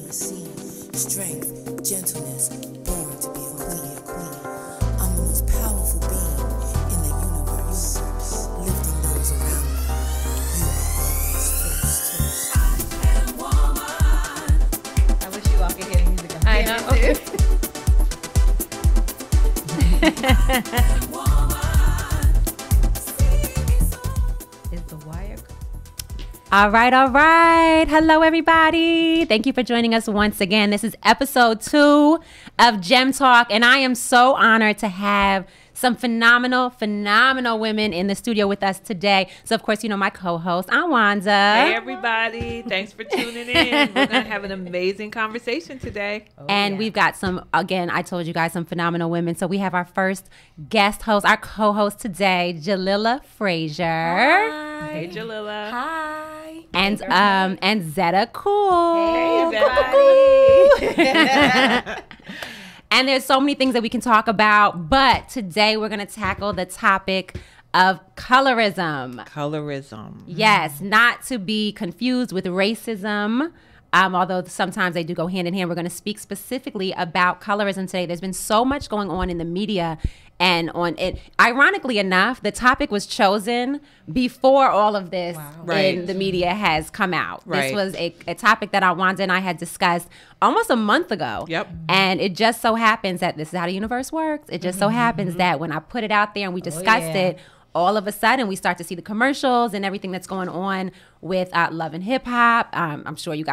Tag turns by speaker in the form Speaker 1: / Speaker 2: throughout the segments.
Speaker 1: the scene. Strength, gentleness, born to be a queen. I'm the most powerful being in the universe, lifting those around me. You are always first. I am woman.
Speaker 2: I wish you all could hear the music.
Speaker 3: I know.
Speaker 2: Is the wire?
Speaker 3: All right. Hello, everybody. Thank you for joining us once again. This is episode 2 of Gem Talk, and I am so honored to have some phenomenal women in the studio with us today. So, of course, you know my co-host, Awanza.
Speaker 4: Hey, everybody. Thanks for tuning in. We're going to have an amazing conversation today.
Speaker 3: And we've got some, again, I told you guys, some phenomenal women. So we have our first guest host, our co-host today, Jalila Frazier.
Speaker 4: Hi. Hey, Jalila.
Speaker 2: Hi.
Speaker 3: And Zeta Cool.
Speaker 2: Hey,
Speaker 3: Zeta. And there's so many things that we can talk about, but today we're going to tackle the topic of colorism.
Speaker 4: Colorism.
Speaker 3: Yes, not to be confused with racism, although sometimes they do go hand in hand. We're going to speak specifically about colorism today. There's been so much going on in the media and on it. Ironically enough, the topic was chosen before all of this in the media has come out. This was a topic that Awanda and I had discussed almost a month ago.
Speaker 4: Yep.
Speaker 3: And it just so happens that this is how the universe works. It just so happens that when I put it out there and we discussed it, all of a sudden we start to see the commercials and everything that's going on with Love and Hip Hop. I'm sure you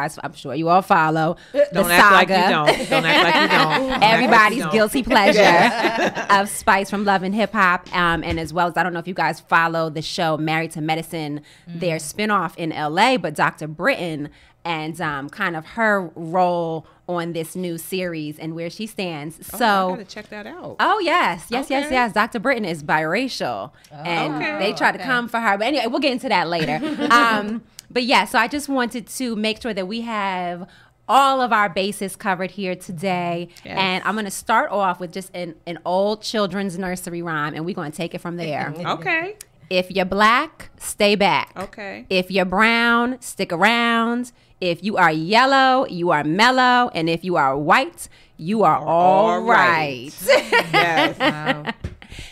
Speaker 3: all follow the
Speaker 4: Don't
Speaker 3: saga.
Speaker 4: act like you don't. Don't act like you don't.
Speaker 3: Everybody's guilty pleasure of Spice from Love and Hip Hop. And as well as, I don't know if you guys follow the show Married to Medicine, their spinoff in LA, but Dr. Britton and kind of her role on this new series and where she stands.
Speaker 4: I
Speaker 3: So,
Speaker 4: gotta check that out.
Speaker 3: oh yes. Dr. Britton is biracial, and they try to come for her. But anyway, we'll get into that later. But yeah, so I just wanted to make sure that we have all of our bases covered here today.
Speaker 4: Yes.
Speaker 3: And I'm going to start off with just an old children's nursery rhyme, and we're going to take it from there.
Speaker 4: Okay.
Speaker 3: If you're black, stay back.
Speaker 4: Okay.
Speaker 3: If you're brown, stick around. If you are yellow, you are mellow. And if you are white, you are all right.
Speaker 4: Yes.
Speaker 2: Wow.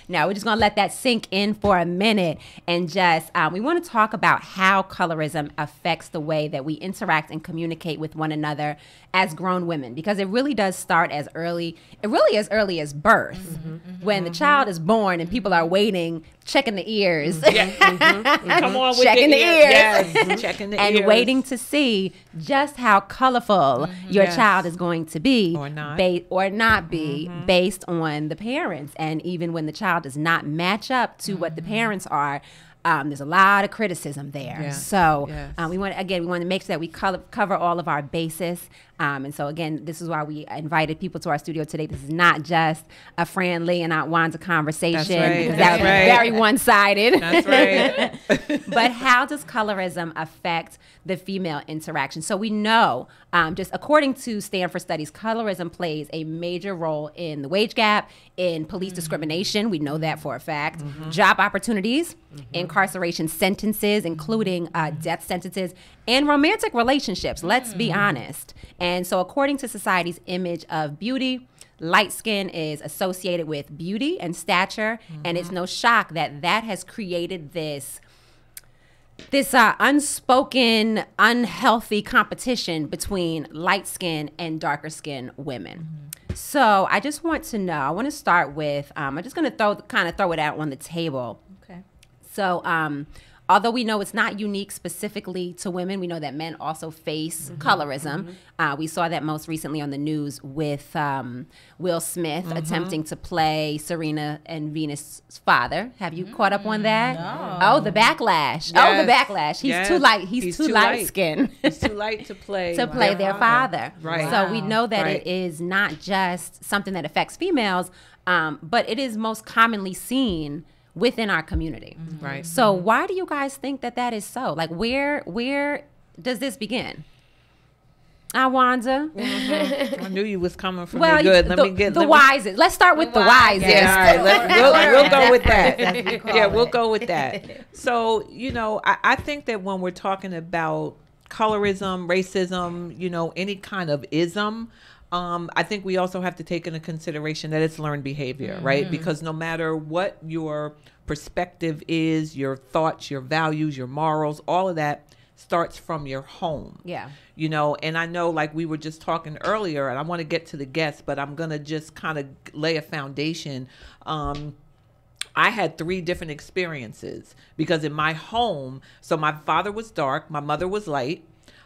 Speaker 3: Now, we're just going to let that sink in for a minute and just, we want to talk about how colorism affects the way that we interact and communicate with one another as grown women, because it really does start as early as birth, when the child is born and people are waiting, checking the ears.
Speaker 4: Come on with
Speaker 3: Checking the ears.
Speaker 4: Yes. Checking the ears.
Speaker 3: And waiting to see just how colorful your child is going to be
Speaker 4: Or not.
Speaker 3: Be based on the parents. And even when the child does not match up to what the parents are, there's a lot of criticism there.
Speaker 4: Yeah.
Speaker 3: So
Speaker 4: Yes.
Speaker 3: we want to make sure that we cover all of our bases. And so again, this is why we invited people to our studio today. This is not just a friendly and Aunt Wanda conversation,
Speaker 4: That's right.
Speaker 3: because
Speaker 4: That's
Speaker 3: that would be very one-sided.
Speaker 4: That's right.
Speaker 3: But how does colorism affect the female interaction? So we know, just according to Stanford studies, colorism plays a major role in the wage gap, in police discrimination. We know that for a fact. Job opportunities, incarceration sentences, including death sentences, and romantic relationships. Let's be honest. And so according to society's image of beauty, light skin is associated with beauty and stature. And it's no shock that that has created this unspoken, unhealthy competition between light skin and darker skin women. So I just want to know, I want to start with, I'm just going to throw it out on the table.
Speaker 2: Okay.
Speaker 3: So although we know it's not unique specifically to women, we know that men also face colorism. We saw that most recently on the news with Will Smith attempting to play Serena and Venus' father. Have you caught up on that?
Speaker 2: No.
Speaker 3: Oh, the backlash. Oh, the backlash. He's too light. He's too light skinned.
Speaker 4: He's too light to play.
Speaker 3: Their father.
Speaker 4: Right.
Speaker 3: So we know that
Speaker 4: Right.
Speaker 3: it is not just something that affects females, but it is most commonly seen within our community.
Speaker 4: Right.
Speaker 3: So why do you guys think that is so? Like, where does this begin? Awanda?
Speaker 4: I knew you was coming from
Speaker 3: Well,
Speaker 4: me good.
Speaker 3: the wisest. Let's start with the wisest.
Speaker 4: Yeah, all right, we'll go with that.
Speaker 2: As we call
Speaker 4: Yeah, we'll
Speaker 2: it.
Speaker 4: go with that. So, I think that when we're talking about colorism, racism, any kind of ism, I think we also have to take into consideration that it's learned behavior, right? Because no matter what your perspective is, your thoughts, your values, your morals, all of that starts from your home.
Speaker 3: Yeah.
Speaker 4: And I know, like we were just talking earlier, and I want to get to the guests, but I'm going to just kind of lay a foundation. I had 3 different experiences because in my home, so my father was dark, my mother was light.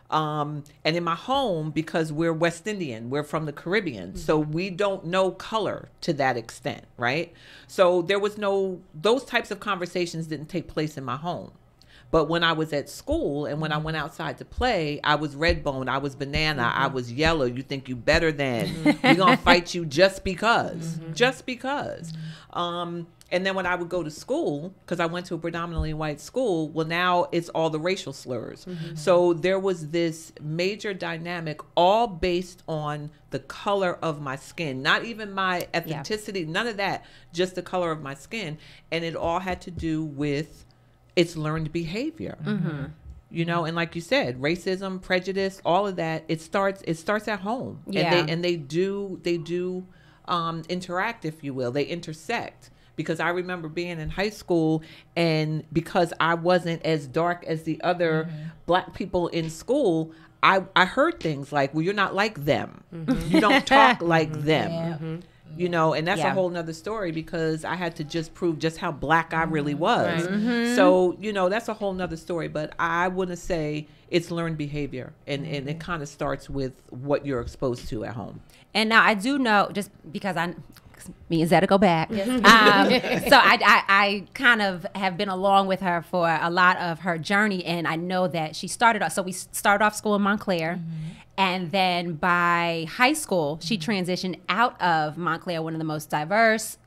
Speaker 4: And in my home, because we're West Indian, we're from the Caribbean, so we don't know color to that extent, right? So there was those types of conversations didn't take place in my home. But when I was at school and when I went outside to play, I was red bone, I was banana, I was yellow. You think you better than. We're going to fight you just because. Just because. And then when I would go to school, because I went to a predominantly white school, well, now it's all the racial slurs. So there was this major dynamic all based on the color of my skin, not even my ethnicity, none of that, just the color of my skin. And it all had to do with its learned behavior. And like you said, racism, prejudice, all of that, it starts at home.
Speaker 3: Yeah.
Speaker 4: And they do interact, if you will. They intersect. Because I remember being in high school, and because I wasn't as dark as the other black people in school, I heard things like, well, you're not like them. You don't talk like them. And that's a whole nother story, because I had to just prove just how black I really was. So, that's a whole nother story. But I want to say it's learned behavior, and it kind of starts with what you're exposed to at home.
Speaker 3: And now I do know, just because me and Zeta go back. So I kind of have been along with her for a lot of her journey, and I know that she started off, so we started off school in Montclair, and then by high school, she transitioned out of Montclair, one of the most diverse,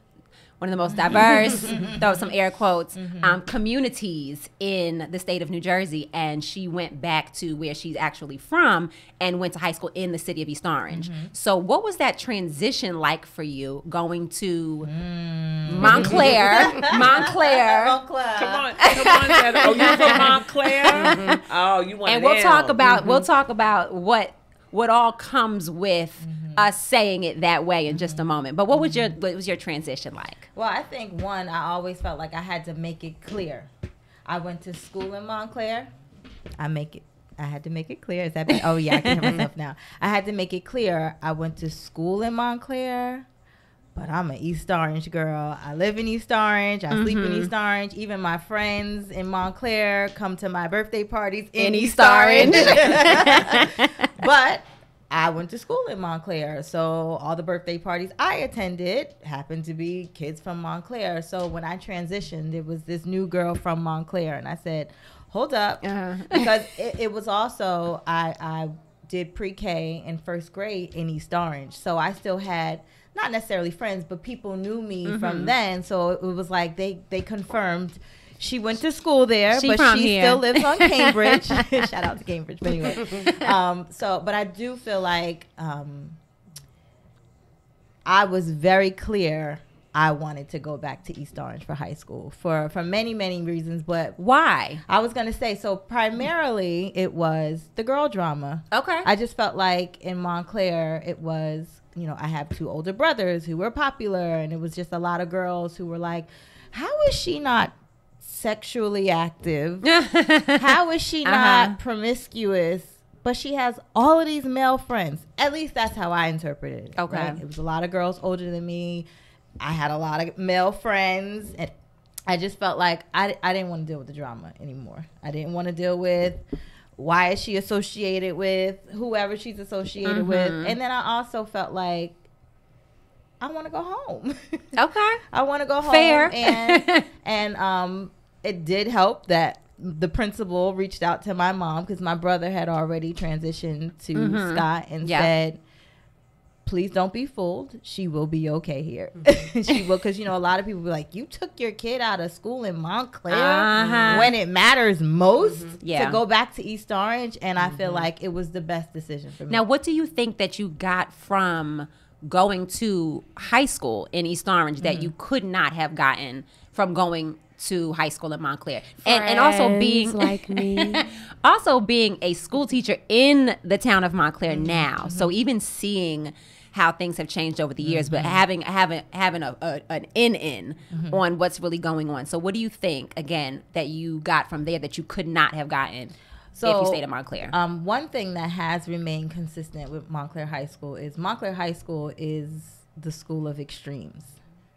Speaker 3: throw some air quotes, communities in the state of New Jersey. And she went back to where she's actually from and went to high school in the city of East Orange. So what was that transition like for you, going to Montclair?
Speaker 4: Come on, Dad. Oh, you from Montclair? Oh, you want
Speaker 3: And we'll talk about what all comes with us saying it that way in just a moment. But what was your transition like?
Speaker 2: Well, I think I always felt like I had to make it clear. I went to school in Montclair. I had to make it clear. Is that bad? Oh yeah, I can hear myself now. I had to make it clear. I went to school in Montclair, but I'm an East Orange girl. I live in East Orange. I sleep in East Orange. Even my friends in Montclair come to my birthday parties in East Orange. But I went to school in Montclair, so all the birthday parties I attended happened to be kids from Montclair. So when I transitioned, it was this new girl from Montclair, and I said, hold up, because it was also, I did pre-K and first grade in East Orange, so I still had not necessarily friends, but people knew me from then, so it was like they confirmed she went to school there, but she still lives on Cambridge. Shout out to Cambridge, but anyway. But I do feel like I was very clear I wanted to go back to East Orange for high school for many, many reasons. But
Speaker 3: why?
Speaker 2: I was going to say, so primarily it was the girl drama. Okay. I just felt like in Montclair it was, I have 2 older brothers who were popular, and it was just a lot of girls who were like, how is she not sexually active? How is she not promiscuous? But she has all of these male friends. At least that's how I interpreted it. Okay. Right? It was a lot of girls older than me. I had a lot of male friends. And I just felt like I didn't want to deal with the drama anymore. I didn't want to deal with why is she associated with whoever she's associated with. And then I also felt like I want to go home. Okay. I want to go home. Fair. And it did help that the principal reached out to my mom, because my brother had already transitioned to Scott and said, please don't be fooled. She will be okay here. She will, because, a lot of people be like, you took your kid out of school in Montclair when it matters most to go back to East Orange. And I feel like it was the best decision for me.
Speaker 3: Now, what do you think that you got from going to high school in East Orange that you could not have gotten from going to high school in Montclair, and also being
Speaker 5: like me,
Speaker 3: also being a school teacher in the town of Montclair now. So even seeing how things have changed over the years, but having an in on what's really going on. So what do you think, again, that you got from there that you could not have gotten if you stayed at Montclair?
Speaker 2: One thing that has remained consistent with Montclair High School is the school of extremes,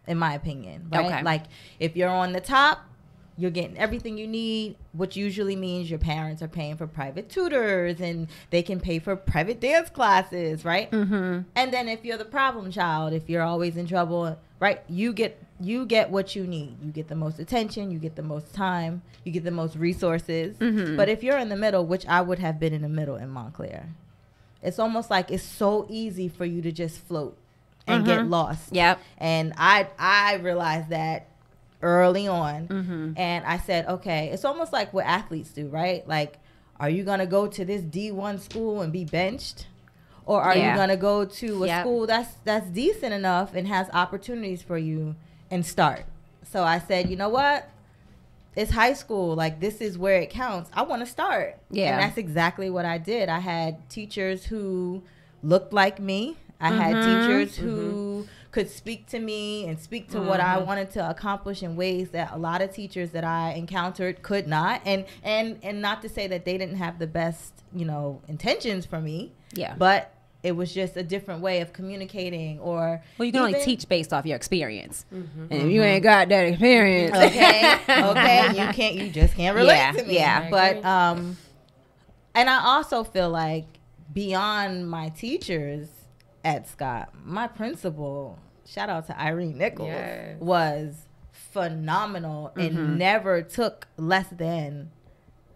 Speaker 2: in my opinion, right?
Speaker 3: Okay.
Speaker 2: Like, if you're on the top, you're getting everything you need, which usually means your parents are paying for private tutors and they can pay for private dance classes, right? And then if you're the problem child, if you're always in trouble, right, you get what you need. You get the most attention, you get the most time, you get the most resources. But if you're in the middle, which I would have been in the middle in Montclair, it's almost like it's so easy for you to just float and get lost.
Speaker 3: Yep.
Speaker 2: And I realized that early on, and I said, okay, it's almost like what athletes do, right? Like, are you gonna go to this D1 school and be benched, or are you gonna go to a school that's decent enough and has opportunities for you and start? So I said, you know what? It's high school. Like, this is where it counts. I want to start. Yeah. And that's exactly what I did. I had teachers who looked like me. I had teachers who could speak to me and speak to what I wanted to accomplish in ways that a lot of teachers that I encountered could not. And not to say that they didn't have the best, intentions for me. Yeah. But it was just a different way of communicating. Or
Speaker 3: you can only teach based off your experience. And if you ain't got that experience,
Speaker 2: you just can't relate to me. Yeah. But and I also feel like beyond my teachers at Scott, my principal, shout out to Irene Nichols, was phenomenal and never took less than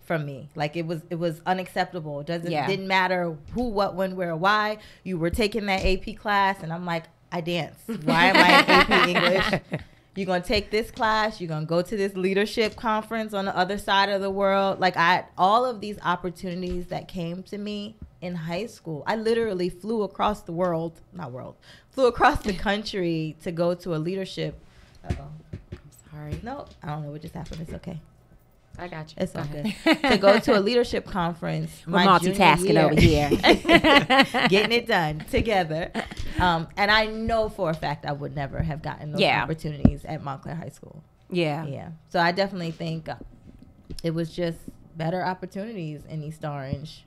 Speaker 2: from me. Like, it was unacceptable. Didn't matter who, what, when, where, why. You were taking that AP class, and I'm like, I dance. Why am I in AP English? You're going to take this class. You're going to go to this leadership conference on the other side of the world. Like, all of these opportunities that came to me in high school, I literally flew across the flew across the country to go to a leadership. I'm sorry. No, I don't know what just happened. It's okay.
Speaker 5: I got you.
Speaker 2: It's all good. To go to a leadership conference.
Speaker 3: We're multitasking over here.
Speaker 2: Getting it done together. And I know for a fact I would never have gotten those opportunities at Montclair High School. Yeah. So I definitely think it was just better opportunities in East Orange.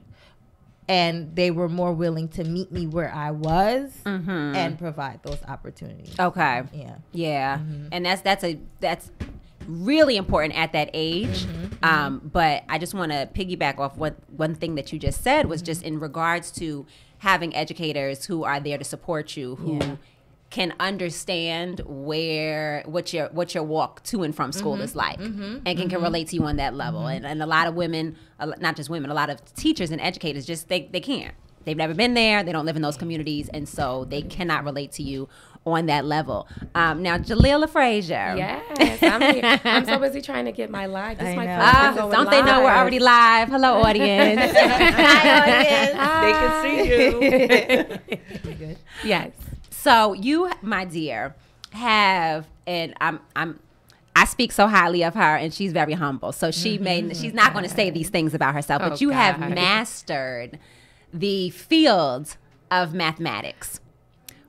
Speaker 2: And they were more willing to meet me where I was and provide those opportunities.
Speaker 3: Okay. Yeah. And that's really important at that age. But I just want to piggyback off one thing that you just said was just in regards to having educators who are there to support you, who can understand what your walk to and from school is like, and can relate to you on that level. And a lot of women, not just women, a lot of teachers and educators just they can't. They've never been there. They don't live in those communities, and so they cannot relate to you on that level. Now, Jalila Frazier.
Speaker 5: Yes, I'm here. I'm so busy trying to get my live. This is my first time going
Speaker 3: Don't they know we're already live? Hello, audience.
Speaker 2: Hi, audience.
Speaker 3: They can see you. Good. Yes. So you, my dear, have, and I speak so highly of her, and she's very humble. So she's not going to say these things about herself, but you have mastered the field of mathematics,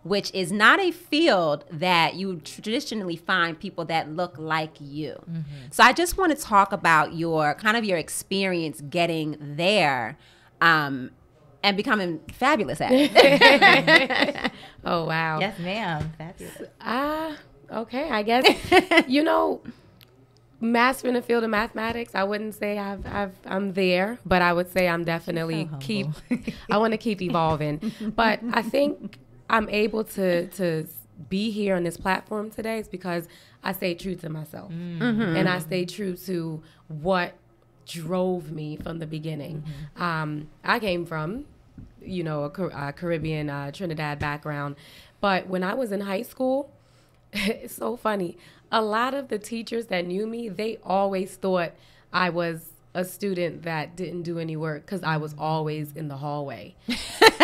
Speaker 3: which is not a field that you traditionally find people that look like you. So I just want to talk about your experience getting there and becoming fabulous at it.
Speaker 5: Oh, wow.
Speaker 2: Yes, ma'am. Fabulous.
Speaker 5: Okay, I guess, mastering the field of mathematics, I wouldn't say I'm there, but I would say I'm definitely I want to keep evolving. But I think I'm able to be here on this platform today is because I stayed true to myself. And I stayed true to what drove me from the beginning. I came from, a Caribbean, Trinidad background. But when I was in high school, it's so funny. A lot of the teachers that knew me, they always thought I was a student that didn't do any work because I was always in the hallway.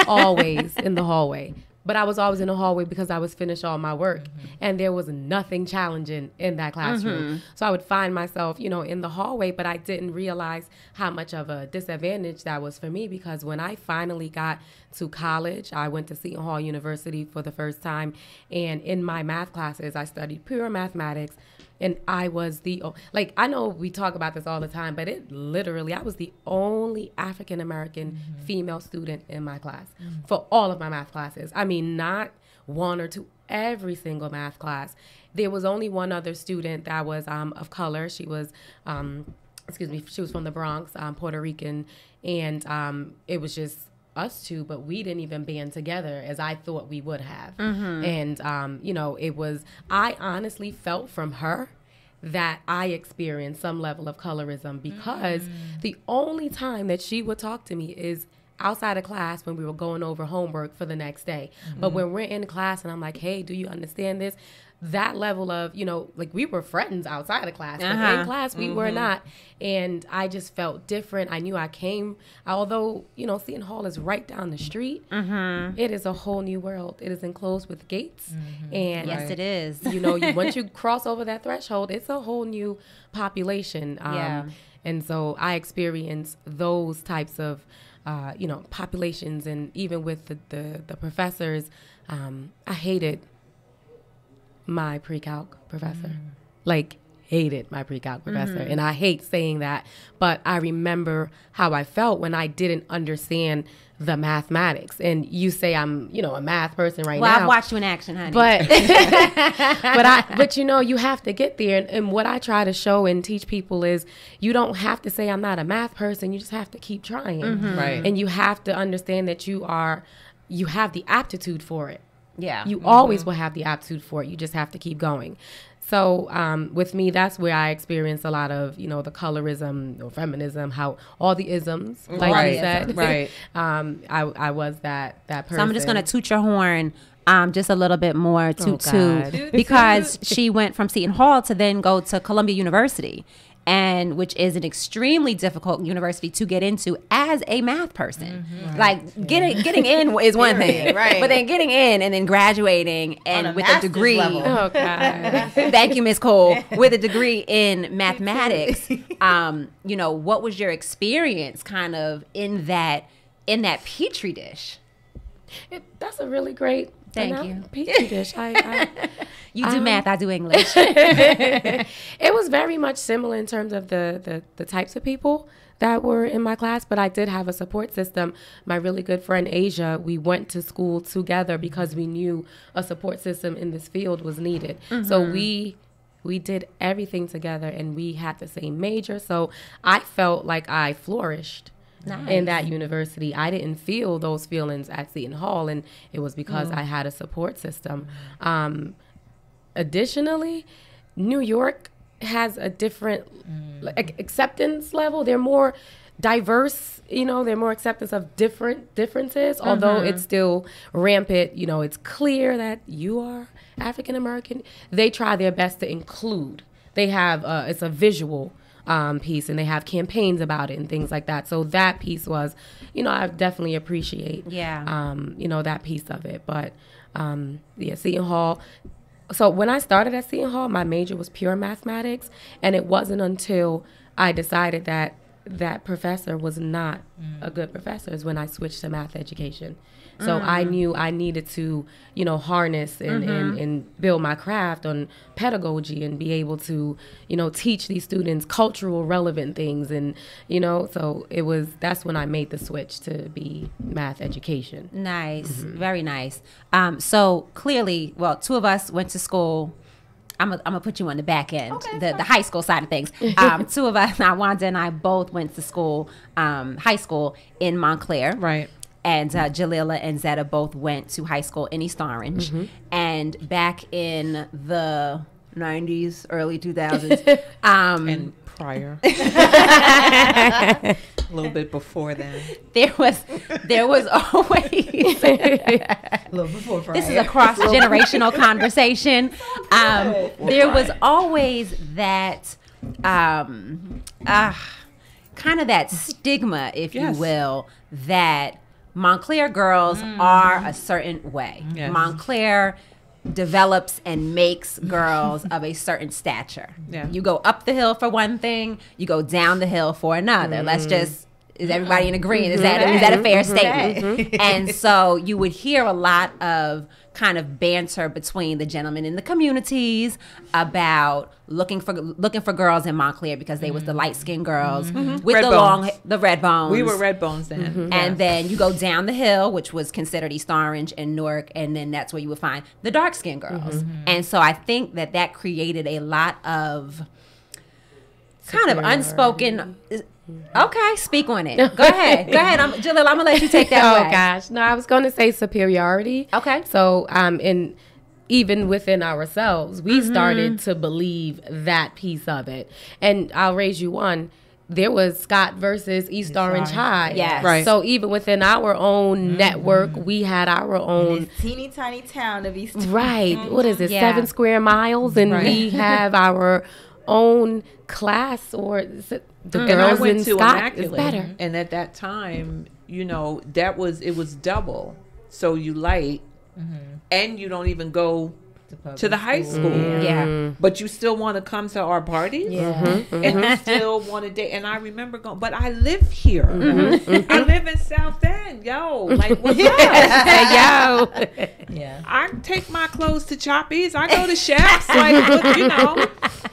Speaker 5: Always in the hallway. but I was always in the hallway because I was finished all my work. And there was nothing challenging in that classroom. So I would find myself, you know, in the hallway, but I didn't realize how much of a disadvantage that was for me, because when I finally got to college, I went to Seton Hall University for the first time. And in my math classes, I studied pure mathematics. And I was like, I know we talk about this all the time, but it literally, I was the only African-American female student in my class for all of my math classes. I mean, not one or two, every single math class. There was only one other student that was of color. She was, she was from the Bronx, Puerto Rican. And it was just us two, but we didn't even band together as I thought we would have. And, you know, I honestly felt from her that I experienced some level of colorism, because the only time that she would talk to me is outside of class when we were going over homework for the next day. But when we're in class and I'm like, hey, do you understand this? That level of, you know, like, we were friends outside of class, but in class we were not. And I just felt different. I knew although, you know, Seton Hall is right down the street, it is a whole new world. It is enclosed with gates. And
Speaker 3: yes, it is.
Speaker 5: You know, once you cross over that threshold, it's a whole new population. And so I experienced those types of, you know, populations. And even with the professors, I hated my pre-calc professor, like hated my pre-calc professor. And I hate saying that, but I remember how I felt when I didn't understand the mathematics. And you say I'm, you know, a math person now.
Speaker 3: Well, I've watched you in action, honey.
Speaker 5: But, but you know, you have to get there. And what I try to show and teach people is you don't have to say I'm not a math person. You just have to keep trying.
Speaker 4: Right.
Speaker 5: And you have to understand that you have the aptitude for it.
Speaker 3: Yeah.
Speaker 5: You always will have the aptitude for it. You just have to keep going. So with me, that's where I experienced a lot of, you know, the colorism or feminism, how all the isms, like you said.
Speaker 4: Right.
Speaker 5: I was that person.
Speaker 3: So I'm just going to toot your horn just a little bit more, because she went from Seton Hall to then go to Columbia University, and which is an extremely difficult university to get into as a math person. Like getting in is one thing,
Speaker 2: right?
Speaker 3: But then getting in and then graduating and with a degree.
Speaker 2: Level.
Speaker 5: Oh God!
Speaker 3: Thank you, Miss Cole. With a degree in mathematics, you know, what was your experience kind of in that petri dish?
Speaker 5: That's a really great.
Speaker 3: Thank you.
Speaker 5: Petri dish.
Speaker 3: You do math, I do English.
Speaker 5: It was very much similar in terms of the types of people that were in my class, but I did have a support system. My really good friend Asia, we went to school together because we knew a support system in this field was needed. So we did everything together, and we had the same major. So I felt like I flourished. In that university. I didn't feel those feelings at Seton Hall, and it was because I had a support system. Additionally, New York has a different acceptance level. They're more diverse, you know, they're more acceptance of differences, although it's still rampant. You know, it's clear that you are African American. They try their best to include. They have, it's a visual piece, and they have campaigns about it and things like that. So that piece was, you know, I definitely appreciate, you know, that piece of it. But Seton Hall. So when I started at Seton Hall, my major was pure mathematics, and it wasn't until I decided that that professor was not a good professor is when I switched to math education. So I knew I needed to, you know, harness and build my craft on pedagogy and be able to, you know, teach these students cultural relevant things. And, you know, so that's when I made the switch to be math education.
Speaker 3: Nice. Very nice. So clearly, well, two of us went to school. I'm gonna put you on the back end, the high school side of things. Two of us, Wanda and I, both went to school, high school in Montclair.
Speaker 4: Right.
Speaker 3: And Jalila and Zeta both went to high school in East Orange. And back in the 90s, early 2000s.
Speaker 4: And prior. A little bit before then.
Speaker 3: There was always
Speaker 2: A little before Friday.
Speaker 3: This is a cross-generational conversation. There was always that kind of that stigma, if you will, that Montclair girls are a certain way.
Speaker 4: Yes.
Speaker 3: Montclair develops and makes girls of a certain stature.
Speaker 4: Yeah.
Speaker 3: You go up the hill for one thing, you go down the hill for another. Let's just, is everybody in agreement? Is that a fair statement? And so you would hear a lot of kind of banter between the gentlemen in the communities about looking for girls in Montclair because they was the light-skinned girls with
Speaker 4: Red
Speaker 3: the
Speaker 4: bones.
Speaker 3: the red bones.
Speaker 4: We were red bones then.
Speaker 3: And then you go down the hill, which was considered East Orange and Newark, and then that's where you would find the dark-skinned girls. And so I think that created a lot of kind of unspoken. Okay, speak on it. Go ahead. Jalil, I'm gonna let you take that away.
Speaker 5: Oh gosh, no, I was going to say superiority.
Speaker 3: Okay.
Speaker 5: So even within ourselves, we started to believe that piece of it. And I'll raise you one. There was Scott versus East Orange High.
Speaker 3: Yes.
Speaker 4: Right.
Speaker 5: So even within our own network, we had our own
Speaker 2: This teeny tiny town of East Orange.
Speaker 5: right. What is it?
Speaker 3: Yeah.
Speaker 5: 7 square miles, and we have our own class, or is it the
Speaker 4: And I
Speaker 5: girls
Speaker 4: went
Speaker 5: in
Speaker 4: to
Speaker 5: Scott is
Speaker 4: Immaculate,
Speaker 5: better.
Speaker 4: and at that time, you know, it was double. So you light, and you don't even go to the high school.
Speaker 3: Yeah.
Speaker 4: But you still want to come to our parties, and you still want to date. And I remember going, but I live here. I live in South End, yo. Like, what's up?
Speaker 5: Yo.
Speaker 2: Yeah.
Speaker 4: I take my clothes to Choppies. I go to Chefs. Like, you know,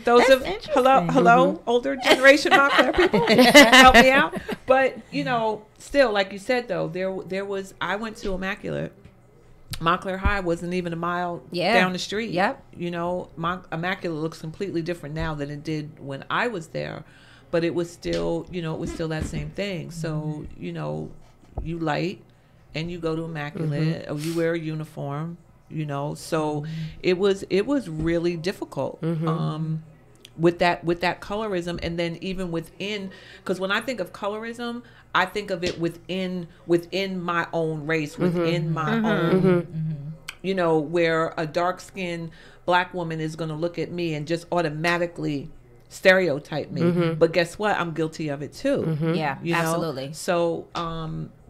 Speaker 4: those of hello, older generation Montclair people, help me out. But you know, still, like you said, though, there was. I went to Immaculate. Montclair High wasn't even a mile down the street.
Speaker 3: Yep.
Speaker 4: You know, Immaculate looks completely different now than it did when I was there, but it was still, you know, it was still that same thing. So, you know, you light and you go to Immaculate, or you wear a uniform, you know. So it was really difficult. With that colorism, and then even within, because when I think of colorism, I think of it within my own race, within my own, you know, where a dark-skinned black woman is going to look at me and just automatically stereotype me. But guess what? I'm guilty of it too.
Speaker 3: Yeah,
Speaker 4: you know?
Speaker 3: absolutely.
Speaker 4: So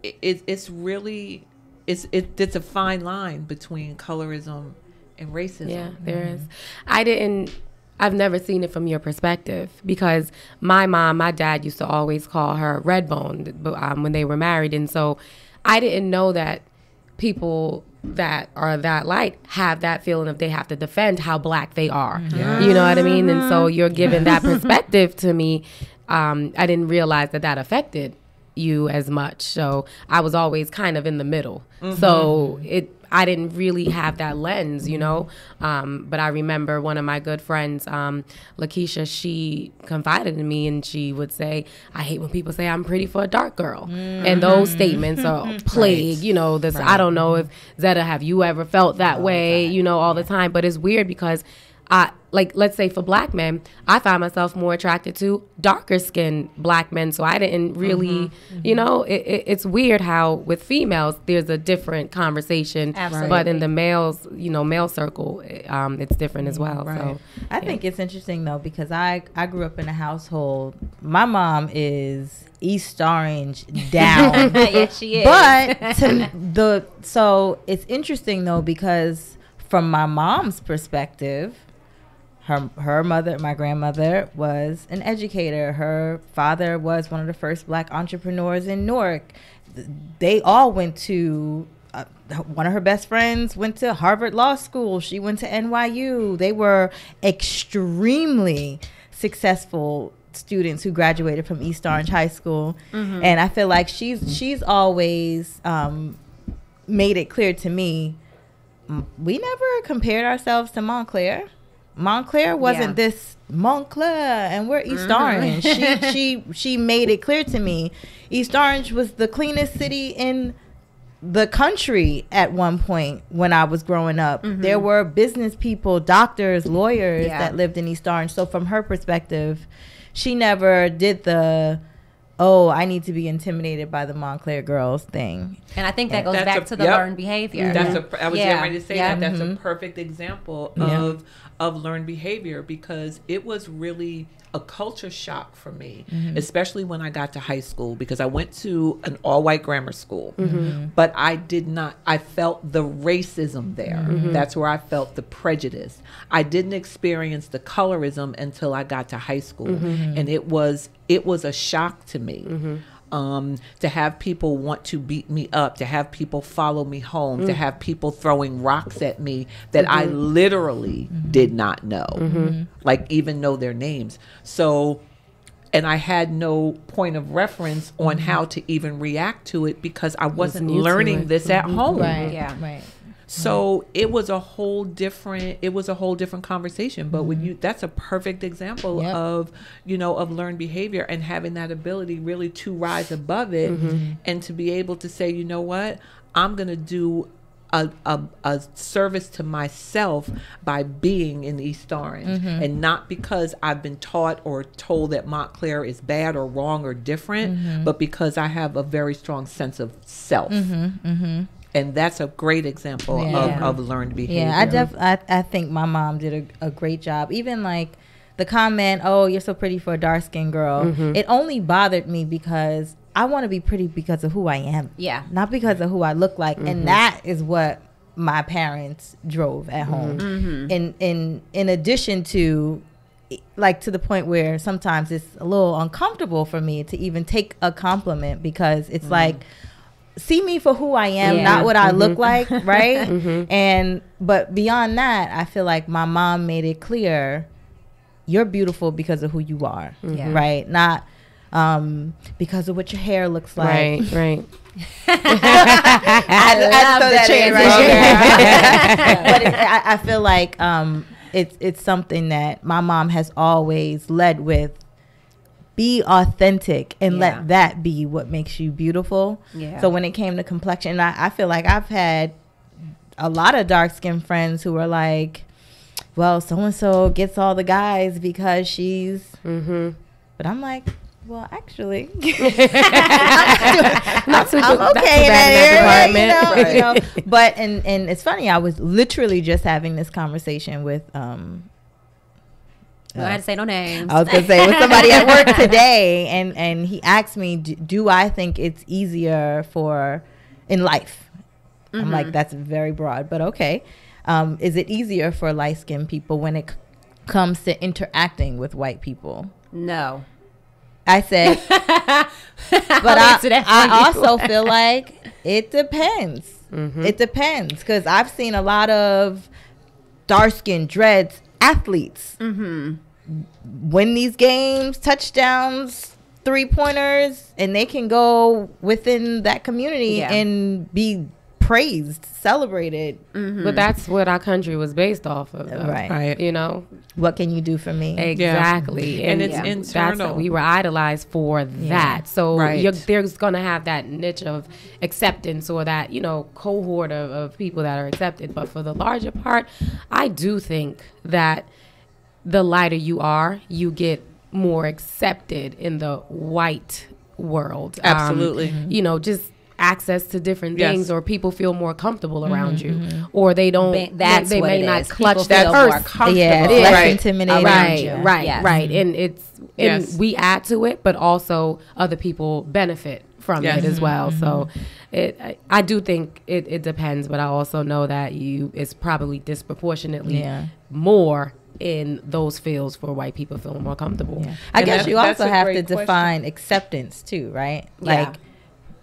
Speaker 4: it's really it's a fine line between colorism and racism.
Speaker 5: Yeah, there is. I've never seen it from your perspective, because my dad used to always call her Redbone when they were married. And so I didn't know that people that are that light have that feeling of they have to defend how black they are. You know what I mean? And so you're giving that perspective to me. I didn't realize that affected you as much. So I was always kind of in the middle. So I didn't really have that lens, you know. But I remember one of my good friends, Lakeisha, she confided in me, and she would say, I hate when people say I'm pretty for a dark girl. And those statements are a plague, you know. I don't know if, Zeta, have you ever felt that way, you know, all the time. But it's weird because like, let's say for black men, I find myself more attracted to darker skinned black men. So I didn't really, you know, it's weird how with females, there's a different conversation.
Speaker 3: Absolutely.
Speaker 5: But in the males, you know, male circle, it's different as well.
Speaker 2: Right.
Speaker 5: So
Speaker 2: I think it's interesting though, because I grew up in a household. My mom is East Orange down.
Speaker 3: Yes, she is.
Speaker 2: But so it's interesting though, because from my mom's perspective, her mother, my grandmother, was an educator. Her father was one of the first black entrepreneurs in Newark. They all went to, one of her best friends went to Harvard Law School. She went to NYU. They were extremely successful students who graduated from East Orange High School. And I feel like she's always made it clear to me, we never compared ourselves to Montclair. Montclair wasn't this Montclair, and we're East Orange. She made it clear to me, East Orange was the cleanest city in the country at one point when I was growing up. There were business people, doctors, lawyers that lived in East Orange. So from her perspective, she never did the oh, I need to be intimidated by the Montclair girls thing.
Speaker 3: And I think that goes back to the learned behavior.
Speaker 4: I was getting ready to say that. That's a perfect example of learned behavior, because it was really a culture shock for me, especially when I got to high school, because I went to an all-white grammar school, but I felt the racism there. That's where I felt the prejudice. I didn't experience the colorism until I got to high school, and it was a shock to me. To have people want to beat me up, to have people follow me home, to have people throwing rocks at me that I literally did not know, like even know their names. So, and I had no point of reference on how to even react to it, because I wasn't learning this at home.
Speaker 2: Right.
Speaker 4: So it was a whole different conversation. But that's a perfect example of, of learned behavior, and having that ability really to rise above it, and to be able to say, you know what, I'm going to do a service to myself by being in East Orange, and not because I've been taught or told that Montclair is bad or wrong or different, but because I have a very strong sense of self. And that's a great example of learned behavior.
Speaker 2: Yeah, I think my mom did a great job. Even like the comment, oh, you're so pretty for a dark-skinned girl. It only bothered me because I want to be pretty because of who I am. Yeah. Not because of who I look like. And that is what my parents drove at home. In addition to, like, to the point where sometimes it's a little uncomfortable for me to even take a compliment, because it's like, see me for who I am, not what I look like, right? But beyond that, I feel like my mom made it clear, you're beautiful because of who you are, right? Not because of what your hair looks like. Right. I love the chain right here. But I feel like it's something that my mom has always led with. Be authentic and let that be what makes you beautiful. So when it came to complexion, I feel like I've had a lot of dark-skinned friends who were like, well, so-and-so gets all the guys because she's... But I'm like, well, actually, I'm okay in that area, you know. But, and it's funny, I was literally just having this conversation with...
Speaker 3: I had to say no names.
Speaker 2: I was going to say with somebody at work today, and he asked me, do I think it's easier in life? I'm like, that's very broad, but okay. Is it easier for light-skinned people when it comes to interacting with white people?
Speaker 3: No.
Speaker 2: I said, but I also feel like it depends. It depends, because I've seen a lot of dark-skinned dreads athletes win these games, touchdowns, 3-pointers, and they can go within that community and be praised, celebrated.
Speaker 5: But that's what our country was based off of, though. Right. You know,
Speaker 2: what can you do for me?
Speaker 5: Exactly.
Speaker 4: And it's internal.
Speaker 5: We were idolized for that. So there's going to have that niche of acceptance, or that, cohort of people that are accepted. But for the larger part, I do think that the lighter you are, you get more accepted in the white world.
Speaker 4: Absolutely.
Speaker 5: Just access to different things, or people feel more comfortable around you, or they don't. They may not clutch that first.
Speaker 2: Yeah, it's less intimidating.
Speaker 5: Right. And we add to it, but also other people benefit from it as well. So I do think it depends, but I also know that it's probably disproportionately more in those fields for white people feeling more comfortable.
Speaker 2: I guess you also have to define acceptance too, right? Like,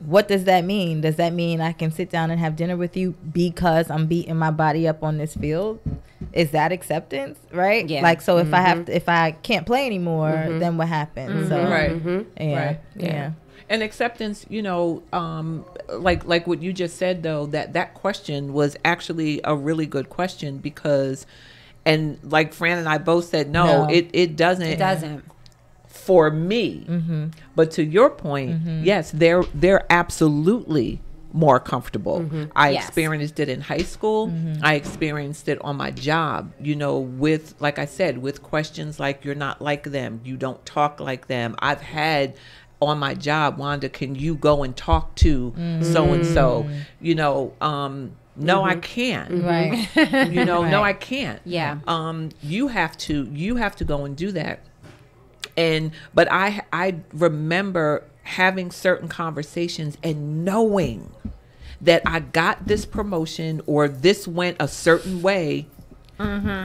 Speaker 2: what does that mean? Does that mean I can sit down and have dinner with you because I'm beating my body up on this field? Is that acceptance, right? Yeah. Like, so if I can't play anymore, then what happens? So yeah.
Speaker 4: And acceptance, like what you just said, though, that question was actually a really good question, because, and like Fran and I both said, no. It doesn't. It doesn't. For me. But to your point, yes, they're absolutely more comfortable. I experienced it in high school. I experienced it on my job, with, like I said, with questions like, you're not like them, you don't talk like them. I've had on my job, Wanda, can you go and talk to so and so? You know, no, I can't.
Speaker 2: Right.
Speaker 4: You know, no, I can't.
Speaker 3: Yeah.
Speaker 4: You have to go and do that. But I remember having certain conversations and knowing that I got this promotion or this went a certain way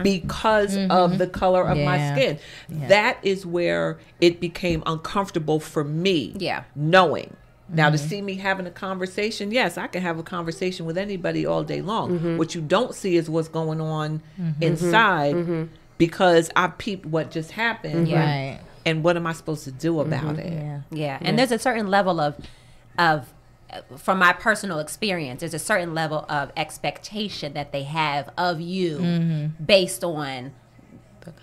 Speaker 4: because of the color of my skin. Yeah. That is where it became uncomfortable for me. Yeah. Knowing. Now, to see me having a conversation, yes, I can have a conversation with anybody all day long. What you don't see is what's going on inside because I peeped what just happened.
Speaker 2: Yeah. Right.
Speaker 4: And what am I supposed to do about it?
Speaker 3: Yeah. And there's a certain level of from my personal experience, there's a certain level of expectation that they have of you based on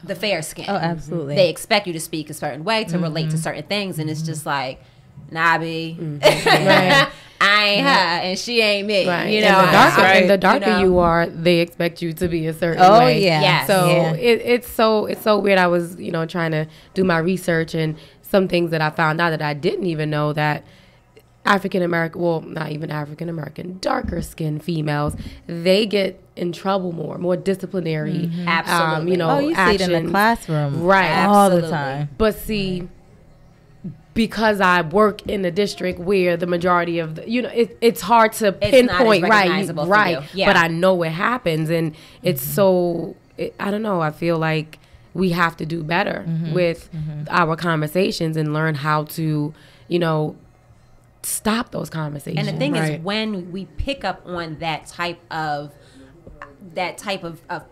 Speaker 3: the fair skin.
Speaker 2: Oh, absolutely.
Speaker 3: They expect you to speak a certain way, to relate to certain things, and it's just like, nah, B. Right. I ain't her, and she ain't me. Right. You know,
Speaker 5: and the darker you are, they expect you to be a certain way.
Speaker 2: Oh, yeah. Yes.
Speaker 5: So it's so weird. I was, trying to do my research, and some things that I found out that I didn't even know, that African American, well, not even African American, darker skinned females, they get in trouble more disciplinary.
Speaker 3: Absolutely.
Speaker 2: You
Speaker 5: action.
Speaker 2: see it in the classroom,
Speaker 5: right?
Speaker 2: All the time.
Speaker 5: But see, because I work in a district where the majority of it's hard to pinpoint, right? Yeah. But I know it happens, and it's I don't know. I feel like we have to do better with our conversations and learn how to, stop those conversations.
Speaker 3: And the thing is, when we pick up on that type of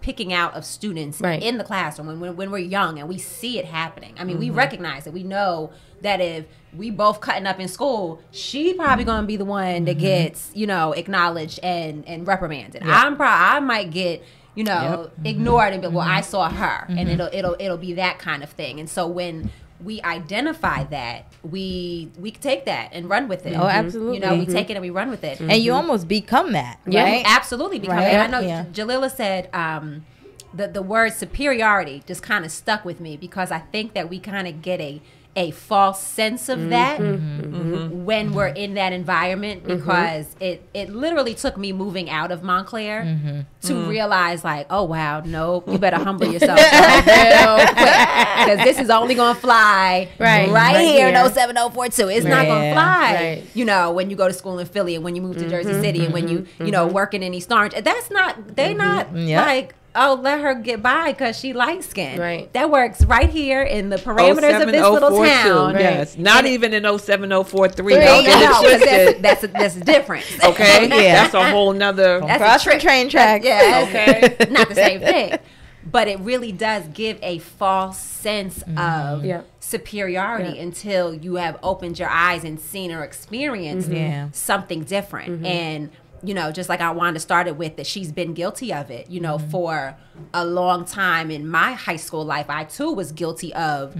Speaker 3: picking out of students in the classroom when we're young and we see it happening. I mean, we recognize it. We know that if we both cutting up in school, she probably going to be the one that gets, acknowledged and reprimanded. I might get, ignored and be, well, I saw her, and it'll be that kind of thing. And so when we identify that, we take that and run with it.
Speaker 2: Oh, absolutely.
Speaker 3: We take it and we run with it.
Speaker 2: And you almost become that, right?
Speaker 3: Yeah, absolutely become it. I know Jalila said the word superiority just kind of stuck with me, because I think that we kind of get a false sense of that when we're in that environment, because it literally took me moving out of Montclair to realize, like, oh wow, no, you better humble yourself real quick, because this is only gonna fly right here in 07042. It's not gonna fly when you go to school in Philly, and when you move to Jersey City, and when you working in East Orange. That's not, they not like, oh, let her get by because she light skinned. Right. That works right here in the parameters of this little town.
Speaker 4: Yes. Not even in 07043.
Speaker 3: That's different.
Speaker 4: Okay. That's a whole nother.
Speaker 2: That's a train track.
Speaker 3: Okay. Not the same thing. But it really does give a false sense of superiority until you have opened your eyes and seen or experienced something different. And just like Wanda started with, that she's been guilty of it, for a long time. In my high school life, I too was guilty of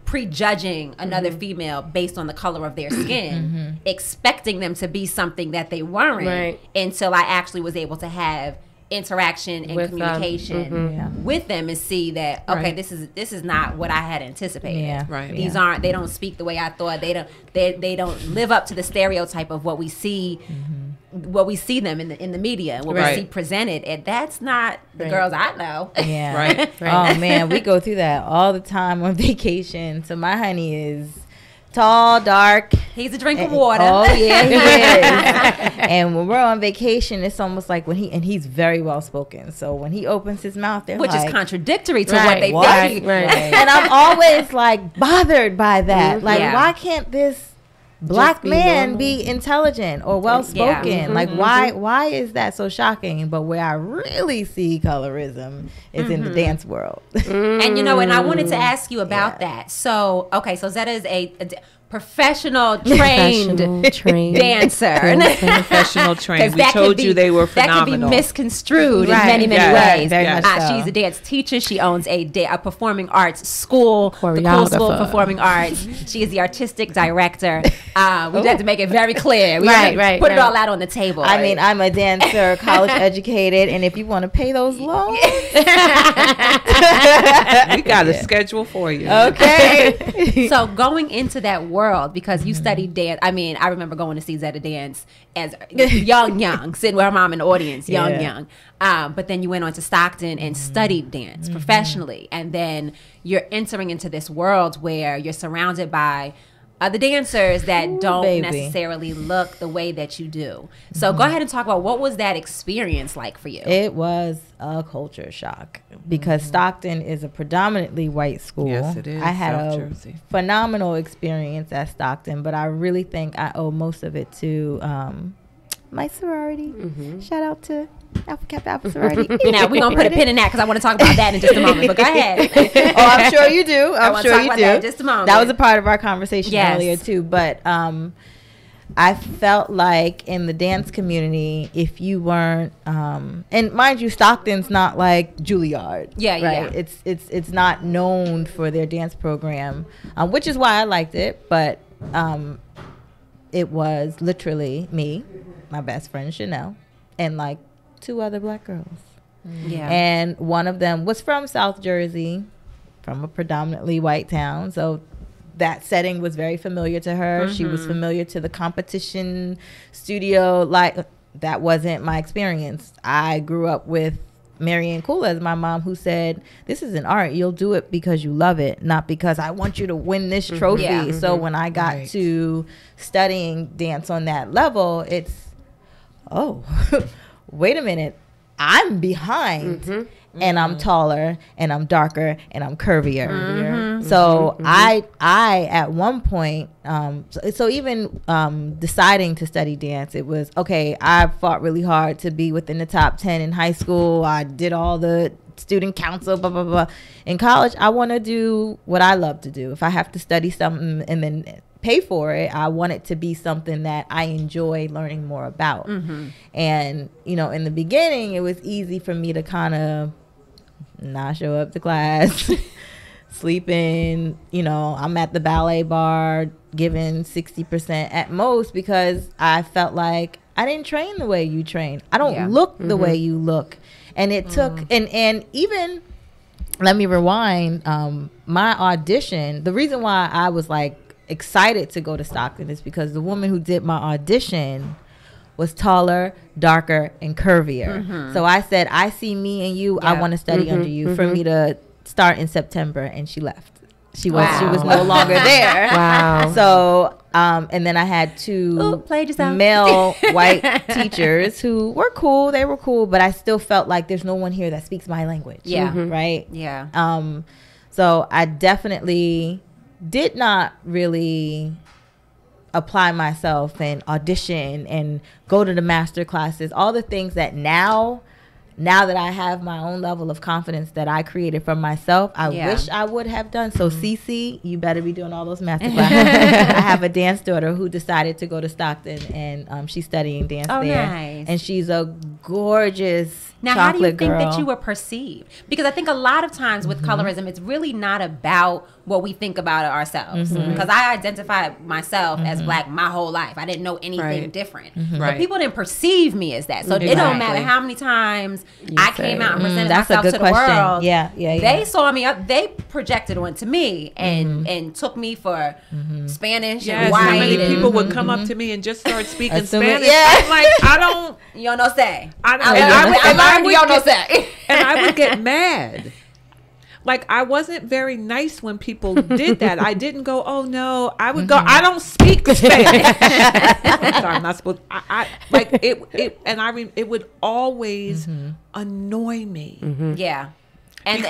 Speaker 3: prejudging another female based on the color of their skin, expecting them to be something that they weren't, until I actually was able to have interaction and communication with them and see that, okay, this is not what I had anticipated. They don't speak the way I thought. They don't live up to the stereotype of what we see them in the media and what we see presented, and that's not the girls I know.
Speaker 2: Oh man, we go through that all the time on vacation. So my honey is tall, dark.
Speaker 3: He's a drink of water.
Speaker 2: Oh yeah, he is. And when we're on vacation, it's almost like he's very well spoken. So when he opens his mouth,
Speaker 3: which is contradictory to what they think.
Speaker 2: And I'm always like bothered by that. Like, why can't this black man be intelligent or well spoken? Like, why is that so shocking? But where I really see colorism is in the dance world.
Speaker 3: And and I wanted to ask you about that. So Zetta is a professional trained dancer.
Speaker 4: Professional trained. We told you they were phenomenal.
Speaker 3: That could be misconstrued in many ways. Very much so. She's a dance teacher. She owns a performing arts school, the Cool School of Performing Arts. She is the artistic director. We had to make it very clear. We put it all out on the table.
Speaker 2: I mean, I'm a dancer, college educated, and if you want to pay those loans,
Speaker 4: we got a schedule for you.
Speaker 2: Okay.
Speaker 3: So going into that work world because you studied dance. I mean, I remember going to see Zeta dance as young, sitting with her mom in the audience, young. But then you went on to Stockton and studied dance professionally. And then you're entering into this world where you're surrounded by the dancers that don't necessarily look the way that you do. So go ahead and talk about what was that experience like for you?
Speaker 2: It was a culture shock because Stockton is a predominantly white school.
Speaker 4: Yes, it is.
Speaker 2: I had
Speaker 4: South
Speaker 2: a
Speaker 4: Jersey.
Speaker 2: phenomenal experience at Stockton, but I really think I owe most of it to my sorority. Shout out to Alpha Kappa Alpha sorority.
Speaker 3: Now we're gonna put a pin in that because I want to talk about that in just a moment. But go ahead.
Speaker 2: Oh, I'm sure you do. I'm sure you do.
Speaker 3: That in just a moment.
Speaker 2: That was a part of our conversation earlier too. But I felt like in the dance community, if you weren't, and mind you, Stockton's not like Juilliard. Right? It's not known for their dance program, which is why I liked it. But it was literally me, my best friend Chanel, and like 2 other black girls. And one of them was from South Jersey, from a predominantly white town. So that setting was very familiar to her. She was familiar to the competition studio. Like, that wasn't my experience. I grew up with Marianne Kula as my mom, who said, this is an art. You'll do it because you love it, not because I want you to win this trophy. So when I got to studying dance on that level, it's, wait a minute, I'm behind and I'm taller and I'm darker and I'm curvier. So I at one point, so even deciding to study dance, it was, okay, I fought really hard to be within the top 10 in high school. I did all the student council, blah, blah, blah. In college, I want to do what I love to do. If I have to study something and then pay for it, I want it to be something that I enjoy learning more about. And, you know, in the beginning, it was easy for me to kind of not show up to class, sleep in, you know, I'm at the ballet bar giving 60% at most because I felt like I didn't train the way you train. I don't look the way you look. And it took, and even, let me rewind, my audition, the reason why I was like excited to go to Stockton is because the woman who did my audition was taller, darker, and curvier. So I said, I see me and you. I want to study under you. For me to start in September, and she left. She was no longer there. So and then I had 2 male white teachers who were cool. They were cool, but I still felt like there's no one here that speaks my language. Right. So I definitely did not really apply myself and audition and go to the master classes, all the things that now that I have my own level of confidence that I created for myself, I wish I would have done. So Cece, you better be doing all those master classes. I have a dance daughter who decided to go to Stockton, and she's studying dance there.
Speaker 3: Nice.
Speaker 2: And she's a gorgeous
Speaker 3: now,
Speaker 2: chocolate
Speaker 3: how do you think
Speaker 2: girl.
Speaker 3: that you were perceived? Because I think a lot of times with colorism, it's really not about what we think about it ourselves. Because I identified myself as black my whole life. I didn't know anything different. But people didn't perceive me as that. So it don't matter how many times I came out and presented myself to the world. They saw me up. They projected onto me and took me for Spanish and white.
Speaker 4: So many people would come up to me and just start speaking Spanish.
Speaker 2: I'm
Speaker 4: like, I don't.
Speaker 3: You don't know say.
Speaker 4: And I would get mad. Like, I wasn't very nice when people did that. I didn't go, oh no. I would go, I don't speak Spanish. I'm sorry, I'm not supposed. I like it, and it would always annoy me.
Speaker 3: And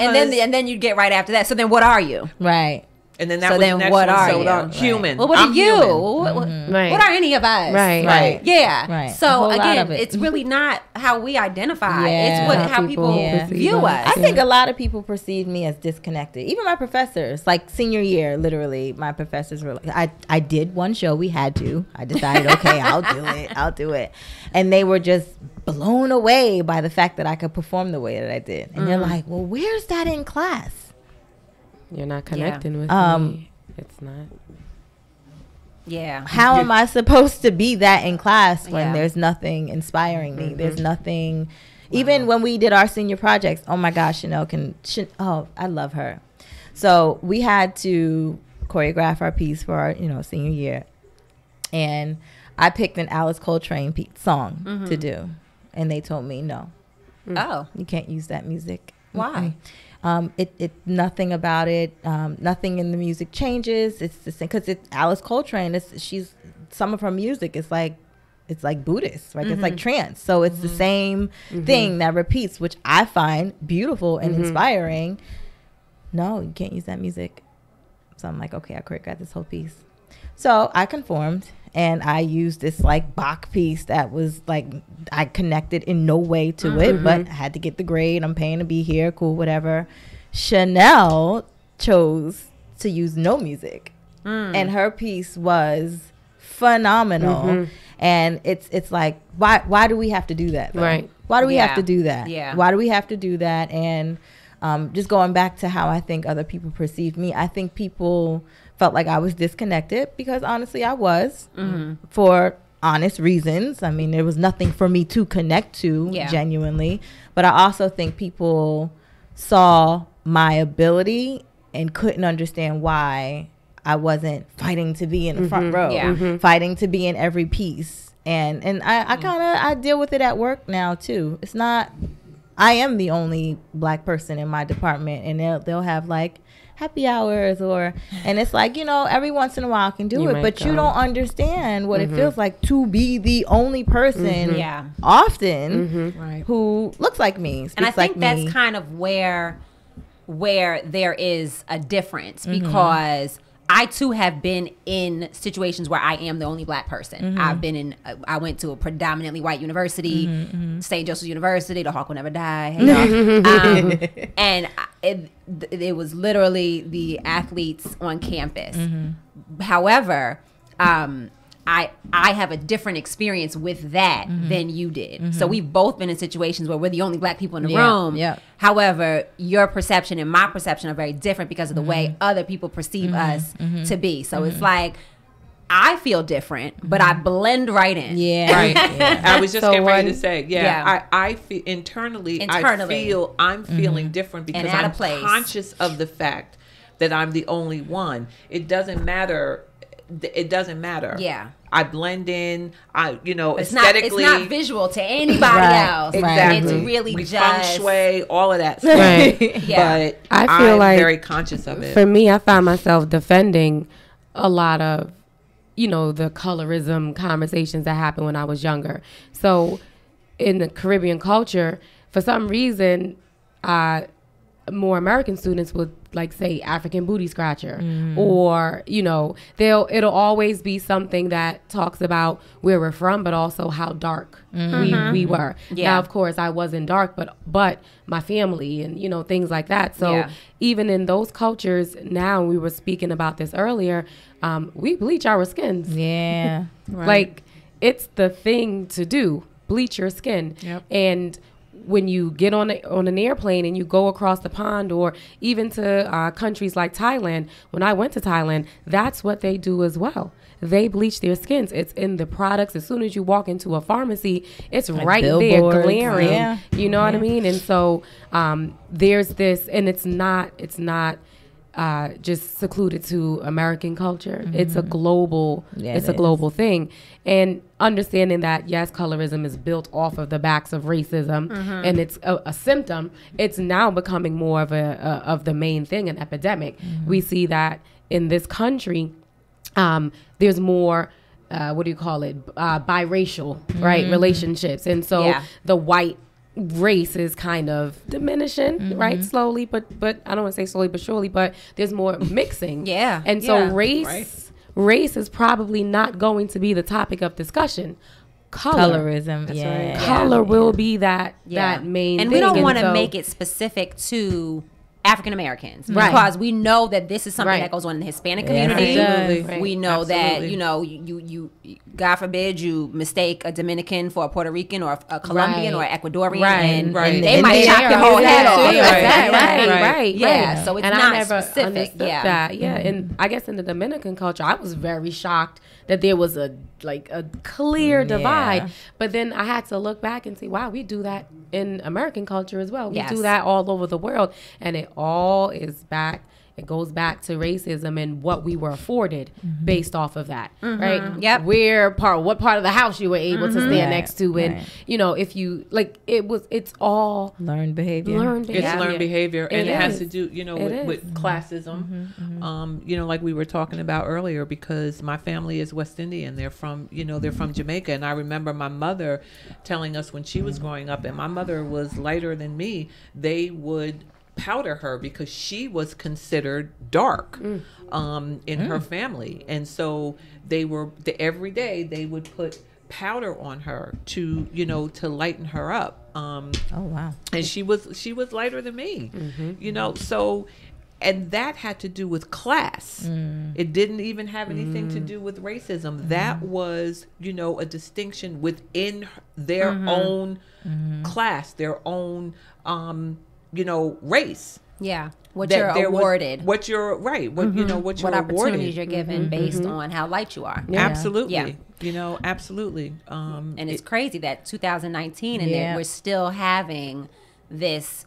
Speaker 3: then you'd get right after that. So then, what are you?
Speaker 2: Right.
Speaker 4: And then that
Speaker 3: so
Speaker 4: was
Speaker 3: then
Speaker 4: the next
Speaker 3: what
Speaker 4: one.
Speaker 3: are
Speaker 4: So
Speaker 3: you?
Speaker 4: Human.
Speaker 3: Well, what are you? What are any of us?
Speaker 5: Right.
Speaker 3: Yeah.
Speaker 2: Right.
Speaker 3: So again, it's really not how we identify.
Speaker 2: Yeah.
Speaker 3: It's how people view us.
Speaker 2: I think a lot of people perceive me as disconnected. Even my professors, like senior year, literally, my professors were like, I did one show. We had to. I decided, okay, I'll do it. And they were just blown away by the fact that I could perform the way that I did. And they're like, well, where's that in class?
Speaker 5: You're not connecting with me. It's not.
Speaker 3: Yeah.
Speaker 2: How am I supposed to be that in class when there's nothing inspiring me? There's nothing. Even when we did our senior projects, oh my gosh, Chanel I love her. So we had to choreograph our piece for our, senior year. And I picked an Alice Coltrane song to do. And they told me, no.
Speaker 3: Oh.
Speaker 2: You can't use that music.
Speaker 3: Why?
Speaker 2: It nothing about it, nothing in the music changes. It's the same, because it's Alice Coltrane. Some of her music is like, it's like Buddhist, right? It's like trance. So it's the same thing that repeats, which I find beautiful and inspiring. No, you can't use that music. So I'm like, okay, I choreographed this whole piece. So I conformed, and I used this like Bach piece that was like, I connected in no way to it, but I had to get the grade. I'm paying to be here. Cool, whatever. Chanel chose to use no music, and her piece was phenomenal. And it's like, why do we have to do that, though?
Speaker 5: Right.
Speaker 2: Why do we have to do that?
Speaker 3: Yeah.
Speaker 2: Why do we have to do that? And just going back to how I think other people perceive me, I think people felt like I was disconnected, because honestly I was, for honest reasons. I mean, there was nothing for me to connect to genuinely. But I also think people saw my ability and couldn't understand why I wasn't fighting to be in the front row, fighting to be in every piece. And I deal with it at work now too. It's not, I am the only black person in my department, and they'll have like happy hours, and it's like, every once in a while I can do it, but you don't understand what it feels like to be the only person often who looks like me,
Speaker 3: and I think
Speaker 2: like
Speaker 3: that's
Speaker 2: me.
Speaker 3: kind of where there is a difference, because I too have been in situations where I am the only black person. I went to a predominantly white university, St. Joseph's University, the Hawk will never die. Hey, y'all. And it was literally the athletes on campus. However, I have a different experience with that than you did. So we've both been in situations where we're the only black people in the room. However, your perception and my perception are very different because of the way other people perceive us to be. So it's like, I feel different, but I blend right in.
Speaker 4: Right. I was just getting ready to say, I feel internally, I'm feeling different because I'm conscious of the fact that I'm the only one. It doesn't matter. Yeah. I blend in. Aesthetically.
Speaker 3: It's not visual to anybody else.
Speaker 4: Exactly.
Speaker 3: It's really
Speaker 4: we
Speaker 3: just
Speaker 4: feng shui, all of that stuff. But
Speaker 5: I feel
Speaker 4: I'm very conscious of it.
Speaker 5: For me, I find myself defending a lot of, the colorism conversations that happened when I was younger. So in the Caribbean culture, for some reason, more American students would like say African booty scratcher, or it'll always be something that talks about where we're from, but also how dark we were. Now, of course, I wasn't dark, but my family and things like that. So even in those cultures, now we were speaking about this earlier. We bleach our skins.
Speaker 2: Yeah,
Speaker 5: like it's the thing to do. Bleach your skin. And when you get on an airplane and you go across the pond, or even to countries like Thailand, when I went to Thailand, that's what they do as well. They bleach their skins. It's in the products. As soon as you walk into a pharmacy, it's like right there glaring. You know what I mean? And so there's this, and it's not just secluded to American culture. It's a global global thing. And understanding that, yes, colorism is built off of the backs of racism, and it's a symptom. It's now becoming more of the main thing, an epidemic. We see that in this country, there's more biracial, right, relationships. And so the white race is kind of diminishing, right, slowly, but I don't want to say slowly but surely, but there's more mixing. And so race is probably not going to be the topic of discussion.
Speaker 2: Colorism.
Speaker 5: Color will be that main
Speaker 3: and
Speaker 5: thing.
Speaker 3: We don't want to make it specific to African Americans, because we know that this is something that goes on in the Hispanic community. We know that you God forbid you mistake a Dominican for a Puerto Rican or a Colombian or Ecuadorian, and they might chop your whole head off. So it's not specific.
Speaker 5: That. And I guess in the Dominican culture, I was very shocked that there was a clear divide. But then I had to look back and see, wow, we do that in American culture as well. We do that all over the world, and it all is back it goes back to racism and what we were afforded based off of that, right?
Speaker 3: Yep.
Speaker 5: What part of the house you were able to stand next to, and you know, if you like, it's all
Speaker 2: learned behavior.
Speaker 4: It's learned behavior, and it has to do, you know, with classism. You know, like we were talking about earlier, because my family is West Indian. They're from Jamaica, and I remember my mother telling us when she was growing up, and my mother was lighter than me, they would powder her because she was considered dark in her family, and so every day they would put powder on her to, you know, to lighten her up. Oh
Speaker 2: wow!
Speaker 4: And she was lighter than me, you know, so. And that had to do with class. It didn't even have anything to do with racism. That was, you know, a distinction within their own class, their own, you know, race.
Speaker 3: Yeah. What you're awarded.
Speaker 4: What you're, right. What, you know, what you're awarded.
Speaker 3: What opportunities you're given based on how light you are.
Speaker 4: Yeah. Absolutely.
Speaker 3: Yeah.
Speaker 4: You know, absolutely.
Speaker 3: And it's crazy that 2019 and that we're still having this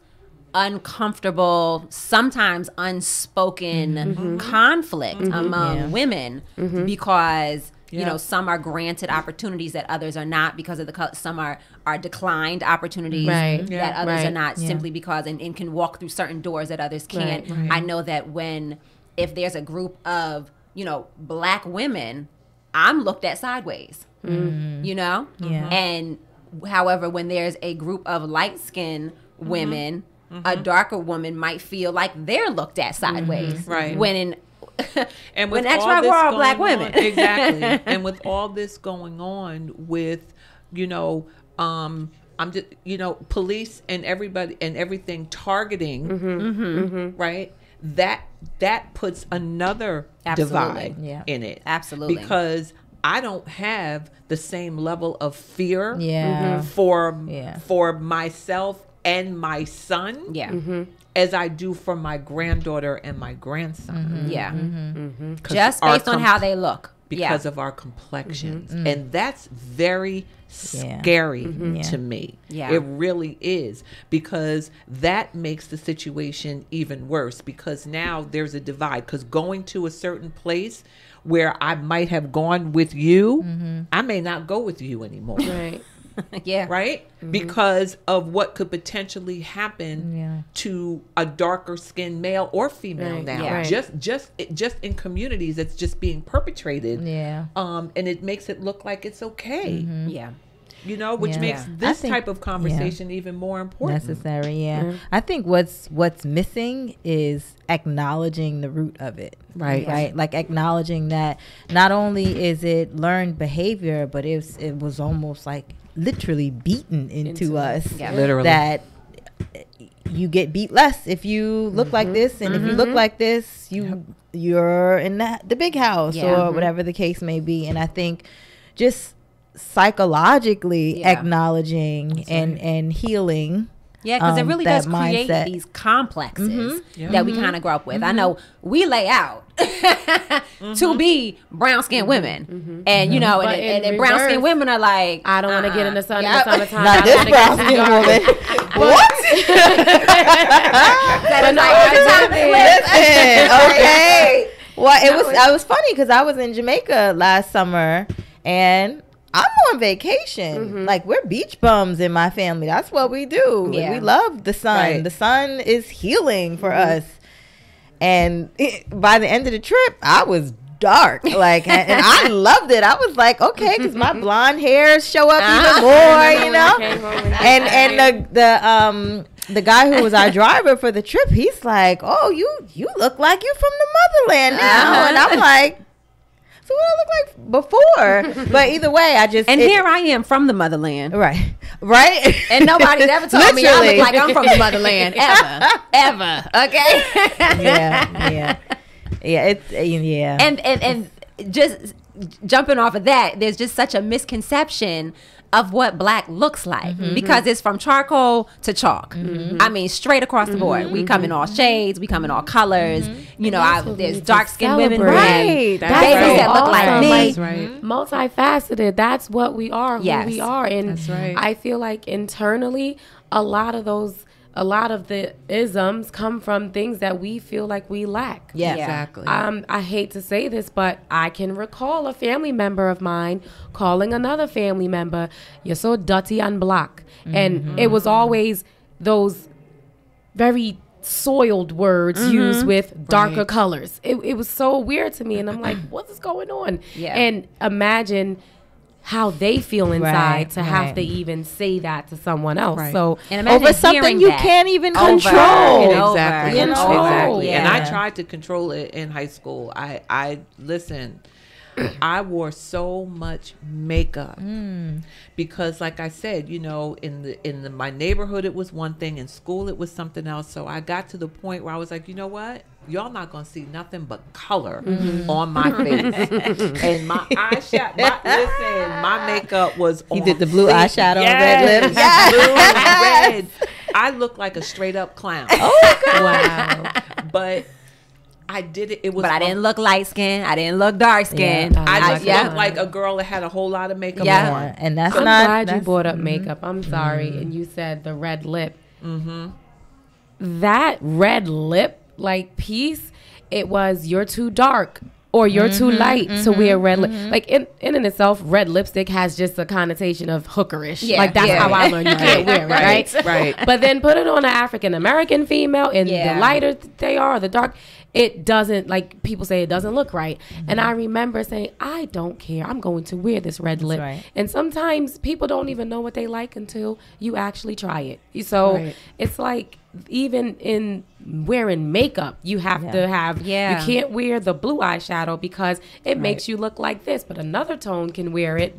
Speaker 3: uncomfortable, sometimes unspoken conflict among women because you know, some are granted opportunities that others are not because of some are declined opportunities that others are not simply because and can walk through certain doors that others can't. I know that if there's a group of, you know, Black women, I'm looked at sideways, you know? And however, when there's a group of light-skinned women, a darker woman might feel like they're looked at sideways.
Speaker 4: Right.
Speaker 3: When
Speaker 4: and with
Speaker 3: actually we're all Black women.
Speaker 4: Exactly. And with all this going on with, you know, I'm just, you know, police and everybody and everything targeting, right? That puts another divide in it.
Speaker 3: Absolutely.
Speaker 4: Because I don't have the same level of fear for myself and my son as I do for my granddaughter and my grandson.
Speaker 3: Just based on how they look.
Speaker 4: Because of our complexions. And that's very scary to me. It really is, because that makes the situation even worse, because now there's a divide, because going to a certain place where I might have gone with you, I may not go with you anymore.
Speaker 5: Right.
Speaker 4: Right? Because of what could potentially happen to a darker skinned male or female now. Just in communities that's just being perpetrated. And it makes it look like it's okay. You know, which makes this type of conversation even more important.
Speaker 2: Necessary, I think what's missing is acknowledging the root of it. Right. Like acknowledging that not only is it learned behavior, but it was almost like literally beaten into us.
Speaker 4: Literally.
Speaker 2: That you get beat less if you look like this, and if you look like this, you're in the big house or whatever the case may be. And I think just psychologically acknowledging and healing.
Speaker 3: Yeah, because it really does create
Speaker 2: mindset.
Speaker 3: these complexes that we kind of grow up with. I know we lay out to be brown-skinned women. And, you know, and brown-skinned women are like,
Speaker 5: I don't want to get in the sun in the summertime.
Speaker 2: Not this brown-skinned woman. What? Listen, okay. Well, it was funny because I was in Jamaica last summer, and I'm on vacation. Like, we're beach bums in my family. That's what we do. Yeah. We love the sun. Right. The sun is healing for us. And by the end of the trip, I was dark. Like, and I loved it. I was like, okay, because my blonde hairs show up even more, you know? And the guy who was our driver for the trip, he's like, oh, you look like you're from the motherland now. And I'm like, so what I look like before? But either way,
Speaker 3: here I am from the motherland.
Speaker 2: Right.
Speaker 3: And nobody's ever told me I look like I'm from the motherland. Ever. Okay?
Speaker 2: Yeah.
Speaker 3: And just jumping off of that, there's just such a misconception of what Black looks like because it's from charcoal to chalk. I mean, straight across the board. We come in all shades. We come in all colors. You know, there's dark-skinned women, babies that look like me.
Speaker 5: That's right. Multifaceted. That's what we are. Who we are. And I feel like internally, a lot of those a lot of the isms come from things that we feel like we lack.
Speaker 2: Yeah,
Speaker 4: exactly.
Speaker 5: I hate to say this, but I can recall a family member of mine calling another family member, "You're so dirty and black." And it was always those very soiled words used with darker colors. It was so weird to me. And I'm like, what is going on?
Speaker 3: Yeah.
Speaker 5: And imagine how they feel inside to have to even say that to someone else.
Speaker 4: Right.
Speaker 5: So
Speaker 3: And
Speaker 2: over something you can't even control.
Speaker 4: Exactly.
Speaker 2: You know?
Speaker 4: Exactly.
Speaker 3: Yeah.
Speaker 4: And I tried to control it in high school. I listen, I wore so much makeup because, like I said, you know, in my neighborhood it was one thing, in school it was something else. So I got to the point where I was like, you know what? Y'all not gonna see nothing but color on my face. And my eyeshadow. My makeup was on.
Speaker 2: You did the blue eyeshadow,
Speaker 4: yes,
Speaker 2: red lips. Yes.
Speaker 4: Blue and red. I looked like a straight up clown.
Speaker 2: Oh God.
Speaker 5: wow.
Speaker 4: But I did it. It was.
Speaker 3: But I didn't look light skinned. I didn't look dark skinned.
Speaker 5: Yeah.
Speaker 4: I just
Speaker 3: yeah.
Speaker 4: looked like a girl that had a whole lot of makeup
Speaker 3: Yeah.
Speaker 4: on.
Speaker 2: And that's
Speaker 5: I'm
Speaker 2: not.
Speaker 5: glad you
Speaker 2: that's-
Speaker 5: brought up makeup. I'm sorry. And you said the red lip. That red lip like piece, it was you're too dark or you're too light to wear red lip. Like in itself, red lipstick has just a connotation of hookerish.
Speaker 3: Yeah.
Speaker 5: Like that's how I learned you can't wear it, right?
Speaker 4: Right.
Speaker 5: But then put it on an African American female, and
Speaker 3: Yeah.
Speaker 5: the lighter they are, the dark, it doesn't, like people say, it doesn't look right. And I remember saying, I don't care. I'm going to wear this red lip.
Speaker 2: right.
Speaker 5: And sometimes people don't even know what they like until you actually try it. So
Speaker 4: Right.
Speaker 5: it's like even in wearing makeup, you have to have,
Speaker 3: Yeah.
Speaker 5: you can't wear the blue eyeshadow because it makes you look like this, but another tone can wear it.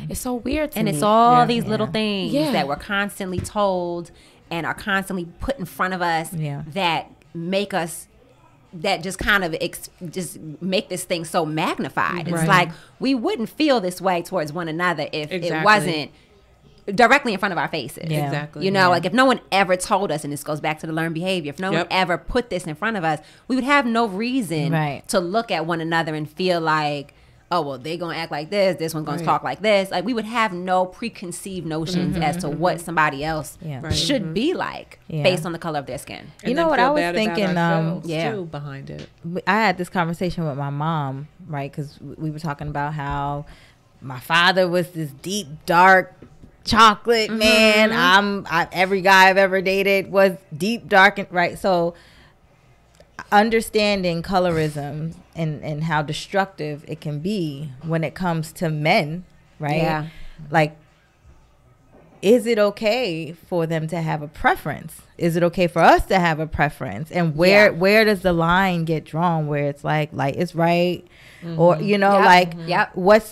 Speaker 5: It's so weird to
Speaker 3: And
Speaker 5: me.
Speaker 3: it's all these little things
Speaker 5: Yeah.
Speaker 3: that we're constantly told and are constantly put in front of us
Speaker 2: Yeah.
Speaker 3: that make us, that just kind of just make this thing so magnified. It's
Speaker 4: Right.
Speaker 3: like we wouldn't feel this way towards one another if it
Speaker 4: Exactly.
Speaker 3: wasn't directly in front of our faces.
Speaker 2: Yeah.
Speaker 4: Exactly.
Speaker 3: You know, like if no one ever told us, and this goes back to the learned behavior, if no one
Speaker 4: Yep.
Speaker 3: ever put this in front of us, we would have no reason
Speaker 2: Right.
Speaker 3: to look at one another and feel like, oh, well, they're going to act like this one's going to talk like this. Like we would have no preconceived notions as to what somebody else
Speaker 2: Yeah.
Speaker 4: Right.
Speaker 3: should be like
Speaker 2: Yeah.
Speaker 3: based on the color of their skin.
Speaker 2: You know what I was thinking?
Speaker 3: Yeah.
Speaker 4: too, behind it.
Speaker 2: I had this conversation with my mom, right? Because we were talking about how my father was this deep, dark chocolate man. Every guy I've ever dated was deep, dark, and right. So understanding colorism and how destructive it can be when it comes to men, right?
Speaker 3: Yeah.
Speaker 2: Like, is it okay for them to have a preference? Is it okay for us to have a preference? And where does the line get drawn where it's like light is right? Or, you know,
Speaker 3: Yep.
Speaker 2: like
Speaker 3: Yep.
Speaker 2: what's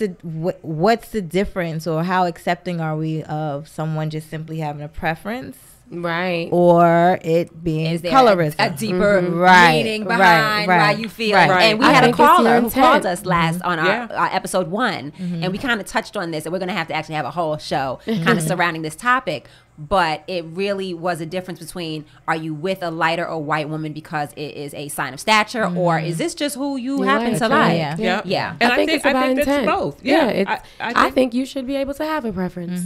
Speaker 2: the difference, or how accepting are we of someone just simply having a preference?
Speaker 5: right.
Speaker 2: Or it being
Speaker 3: Is there
Speaker 2: colorism?
Speaker 3: a deeper
Speaker 2: Right,
Speaker 3: meaning
Speaker 2: right,
Speaker 3: behind
Speaker 2: right,
Speaker 3: why you feel?
Speaker 2: right.
Speaker 3: And we
Speaker 5: I
Speaker 3: had a
Speaker 5: think it's your
Speaker 3: caller who
Speaker 5: intent.
Speaker 3: called us last on
Speaker 4: Yeah.
Speaker 3: our episode 1, and we kind of touched on this, and we're going to have to actually have a whole show kind of surrounding this topic. But it really was a difference between, are you with a lighter or white woman because it is a sign of stature, or is this just who you happen to like?
Speaker 2: Yeah.
Speaker 4: Yeah.
Speaker 3: Yeah.
Speaker 4: And
Speaker 5: I think it's about
Speaker 4: that's
Speaker 5: intent.
Speaker 4: both.
Speaker 5: Yeah,
Speaker 4: I
Speaker 5: I think you should be able to have a preference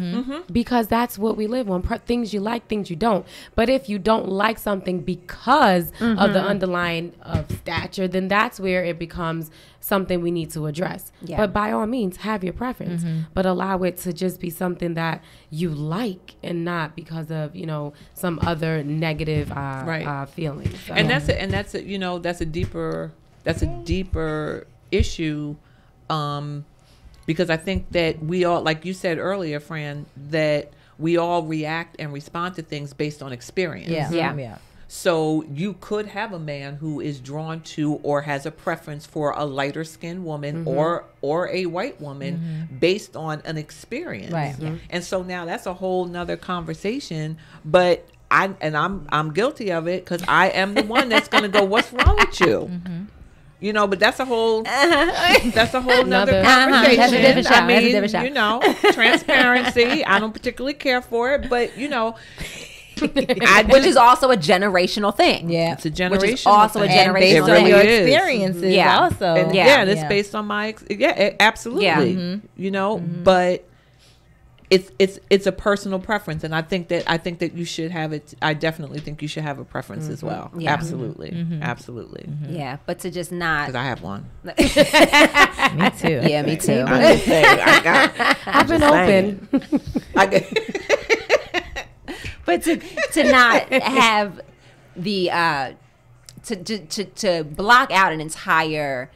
Speaker 5: because that's what we live on. Things you like, things you don't. But if you don't like something because of the underlying of stature, then that's where it becomes something we need to address.
Speaker 3: Yeah.
Speaker 5: But by all means, have your preference, but allow it to just be something that you like and not because of, you know, some other negative feelings. So.
Speaker 4: and that's a you know, that's a deeper issue, because I think that we all, like you said earlier, Fran, that we all react and respond to things based on experience.
Speaker 2: Yeah.
Speaker 4: So you could have a man who is drawn to or has a preference for a lighter skinned woman or a white woman based on an experience.
Speaker 2: Right. Yeah.
Speaker 4: And so now that's a whole nother conversation. But I'm guilty of it because I am the one that's going to go, what's wrong with you? You know, but that's a whole nother conversation.
Speaker 3: That's a different show.
Speaker 4: I mean,
Speaker 3: That's a different show.
Speaker 4: you know, transparency. I don't particularly care for it, but you know,
Speaker 3: Which is also a generational thing.
Speaker 2: Yeah.
Speaker 4: it's a generational
Speaker 3: Which is also a
Speaker 4: thing.
Speaker 2: And based
Speaker 3: generational
Speaker 2: on
Speaker 4: It really
Speaker 2: your
Speaker 4: is.
Speaker 2: experiences
Speaker 3: Yeah.
Speaker 2: also.
Speaker 3: Yeah.
Speaker 4: Yeah, and it's based on my absolutely.
Speaker 3: Yeah.
Speaker 4: You know, but it's a personal preference, and I think that you should have it. I definitely think you should have a preference as well.
Speaker 3: Yeah.
Speaker 4: Absolutely, absolutely.
Speaker 3: Yeah, but to just not.
Speaker 4: Because I have one.
Speaker 2: Me too.
Speaker 3: Yeah, me too.
Speaker 4: I'm just saying,
Speaker 5: I've been open.
Speaker 3: But to not have the to block out an entire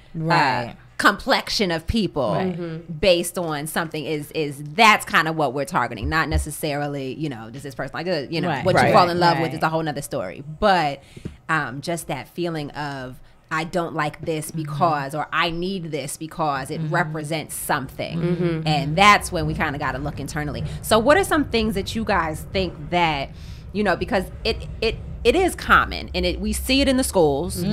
Speaker 3: complexion of people based on something is that's kind of what we're targeting, not necessarily, you know, does this person like what you fall in love with is a whole nother story, but just that feeling of I don't like this because, or I need this because it represents something. And that's when we kind of got to look internally. So what are some things that you guys think that, you know, because it is common, and we see it in the schools.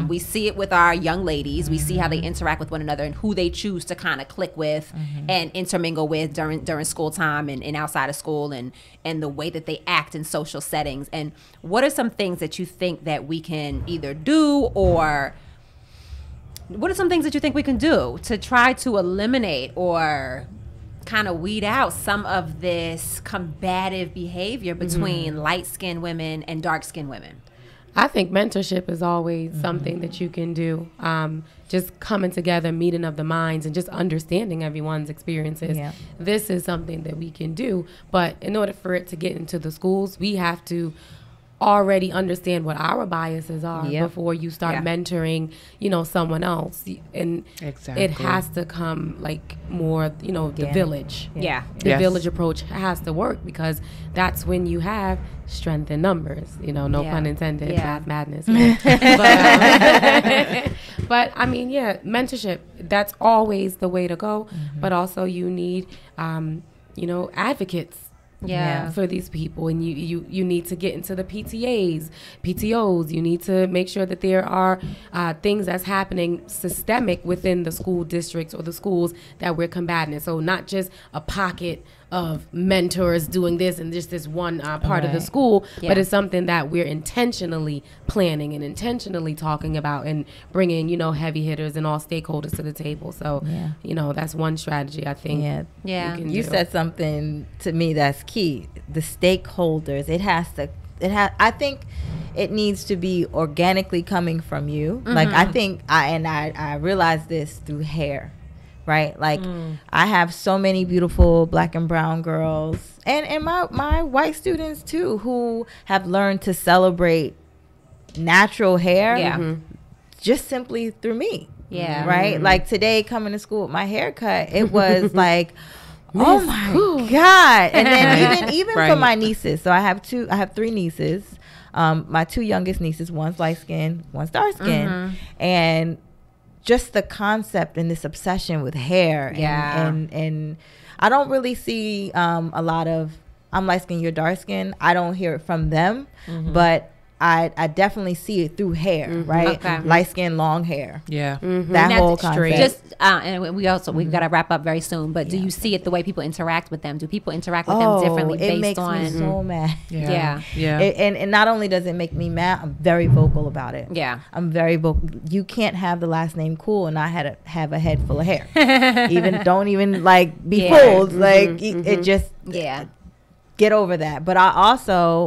Speaker 3: We see it with our young ladies. We see how they interact with one another and who they choose to kind of click with and intermingle with during school time and outside of school, and the way that they act in social settings. And what are some things that you think that we can either do, or what are some things that you think we can do to try to eliminate or kind of weed out some of this combative behavior between light-skinned women and dark-skinned women?
Speaker 5: I think mentorship is always something that you can do. Just coming together, meeting of the minds, and just understanding everyone's experiences. Yeah. This is something that we can do. But in order for it to get into the schools, we have to already understand what our biases are before you start mentoring, you know, someone else. And it has to come like more, you know, the village. The village approach has to work, because that's when you have strength in numbers, you know, no pun intended, math madness. But I mean, mentorship, that's always the way to go. But also you need, you know, advocates for these people, and you need to get into the PTOs. You need to make sure that there are things that's happening systemic within the school districts or the schools that we're combating it. So not just a pocket of mentors doing this and just this one part of the school, but it's something that we're intentionally planning and intentionally talking about and bringing, you know, heavy hitters and all stakeholders to the table. So, you know, that's one strategy I think.
Speaker 2: You said something to me that's key. The stakeholders. I think it needs to be organically coming from you. Like I think I realized this through hair. Right, like I have so many beautiful black and brown girls, and my white students too, who have learned to celebrate natural hair, just simply through me. Right, like today coming to school with my haircut, it was like, oh my God. And then even for my nieces, so I have three nieces. My two youngest nieces, one's light skinned, one's dark skinned, and just the concept and this obsession with hair and I don't really see a lot of I'm light skinned, you're dark skinned. I don't hear it from them, but I definitely see it through hair, right? Light skin, long hair. That whole concept.
Speaker 3: Just and we got to wrap up very soon. But do you see it the way people interact with them? Do people interact with them differently based on?
Speaker 2: It makes me so mad.
Speaker 3: And
Speaker 2: not only does it make me mad, I'm very vocal about it. I'm very vocal. You can't have the last name Cool and not have a head full of hair. Don't even like be fooled. Like it just get over that. But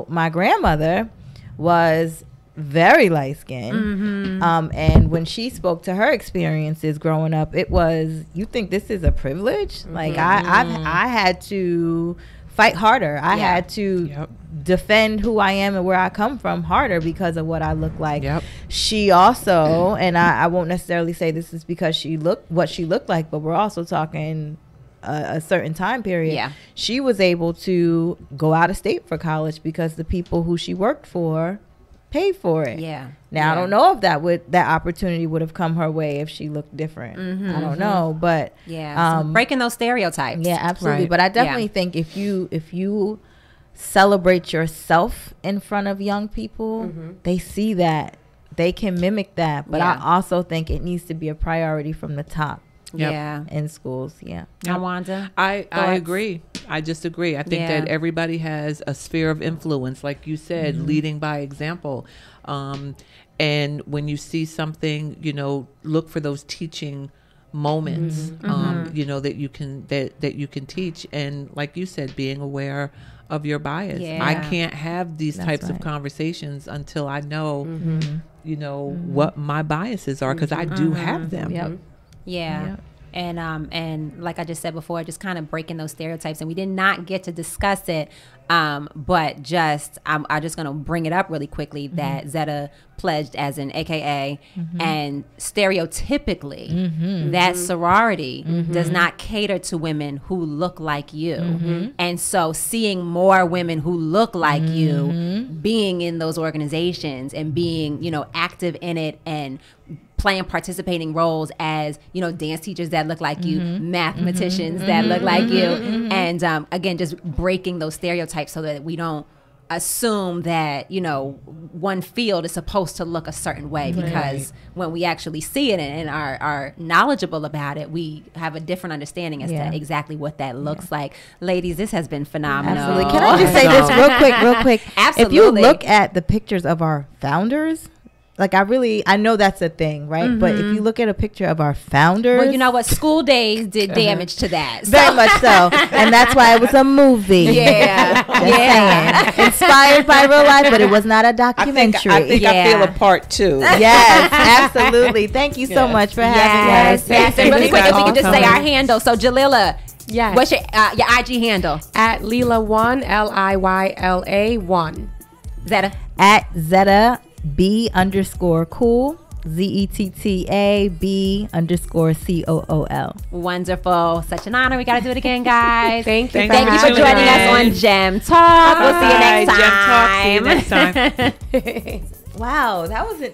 Speaker 2: my grandmother was very light skinned, and when she spoke to her experiences growing up, it was, you think this is a privilege? Like I had to fight harder. I had to defend who I am and where I come from harder because of what I look like. She also, and I won't necessarily say this is because what she looked like, but we're also talking a certain time period. She was able to go out of state for college because the people who she worked for paid for it. Now I don't know if that opportunity would have come her way if she looked different. I don't know, but
Speaker 3: so breaking those stereotypes.
Speaker 2: Absolutely. But I definitely think if you celebrate yourself in front of young people, they see that, they can mimic that. But I also think it needs to be a priority from the top. In schools.
Speaker 3: Wanda,
Speaker 4: I agree. I just agree. I think that everybody has a sphere of influence, like you said, leading by example. And when you see something, you know, look for those teaching moments, you know, that you can that you can teach. And like you said, being aware of your bias. I can't have these types of conversations until I know, you know, what my biases are, because I do have them.
Speaker 3: And like I just said before, just kind of breaking those stereotypes. And we did not get to discuss it, but just I'm just going to bring it up really quickly that Zeta pledged as an AKA, and stereotypically that sorority does not cater to women who look like you. And so seeing more women who look like you being in those organizations and being, you know, active in it and playing participating roles as, you know, dance teachers that look like you, mathematicians that look like you, and again, just breaking those stereotypes so that we don't assume that, you know, one field is supposed to look a certain way, because when we actually see it and are knowledgeable about it, we have a different understanding as to exactly what that looks like. Ladies, this has been phenomenal.
Speaker 2: Absolutely. Can I just say this real quick? Absolutely. If you look at the pictures of our founders, like I know that's a thing, right? But if you look at a picture of our founders,
Speaker 3: well, you know what, school days did damage to that,
Speaker 2: very much so, and that's why it was a movie. Inspired by real life, but it was not a documentary.
Speaker 4: I think I feel a part too.
Speaker 2: Yes, absolutely. Thank you so much for having us.
Speaker 3: Yes. And really quick, if we can just say our handle. So Jalila, what's your IG handle?
Speaker 5: At Lila1, LIYLA1.
Speaker 3: Zeta.
Speaker 2: At Zeta B_cool, ZETTA B_COOL.
Speaker 3: Wonderful. Such an honor. We got to do it again, guys.
Speaker 5: Thank you
Speaker 3: for joining us on Gem Talk. We'll see you next time.
Speaker 4: Gem Talk. See you next time.
Speaker 2: Wow, that was an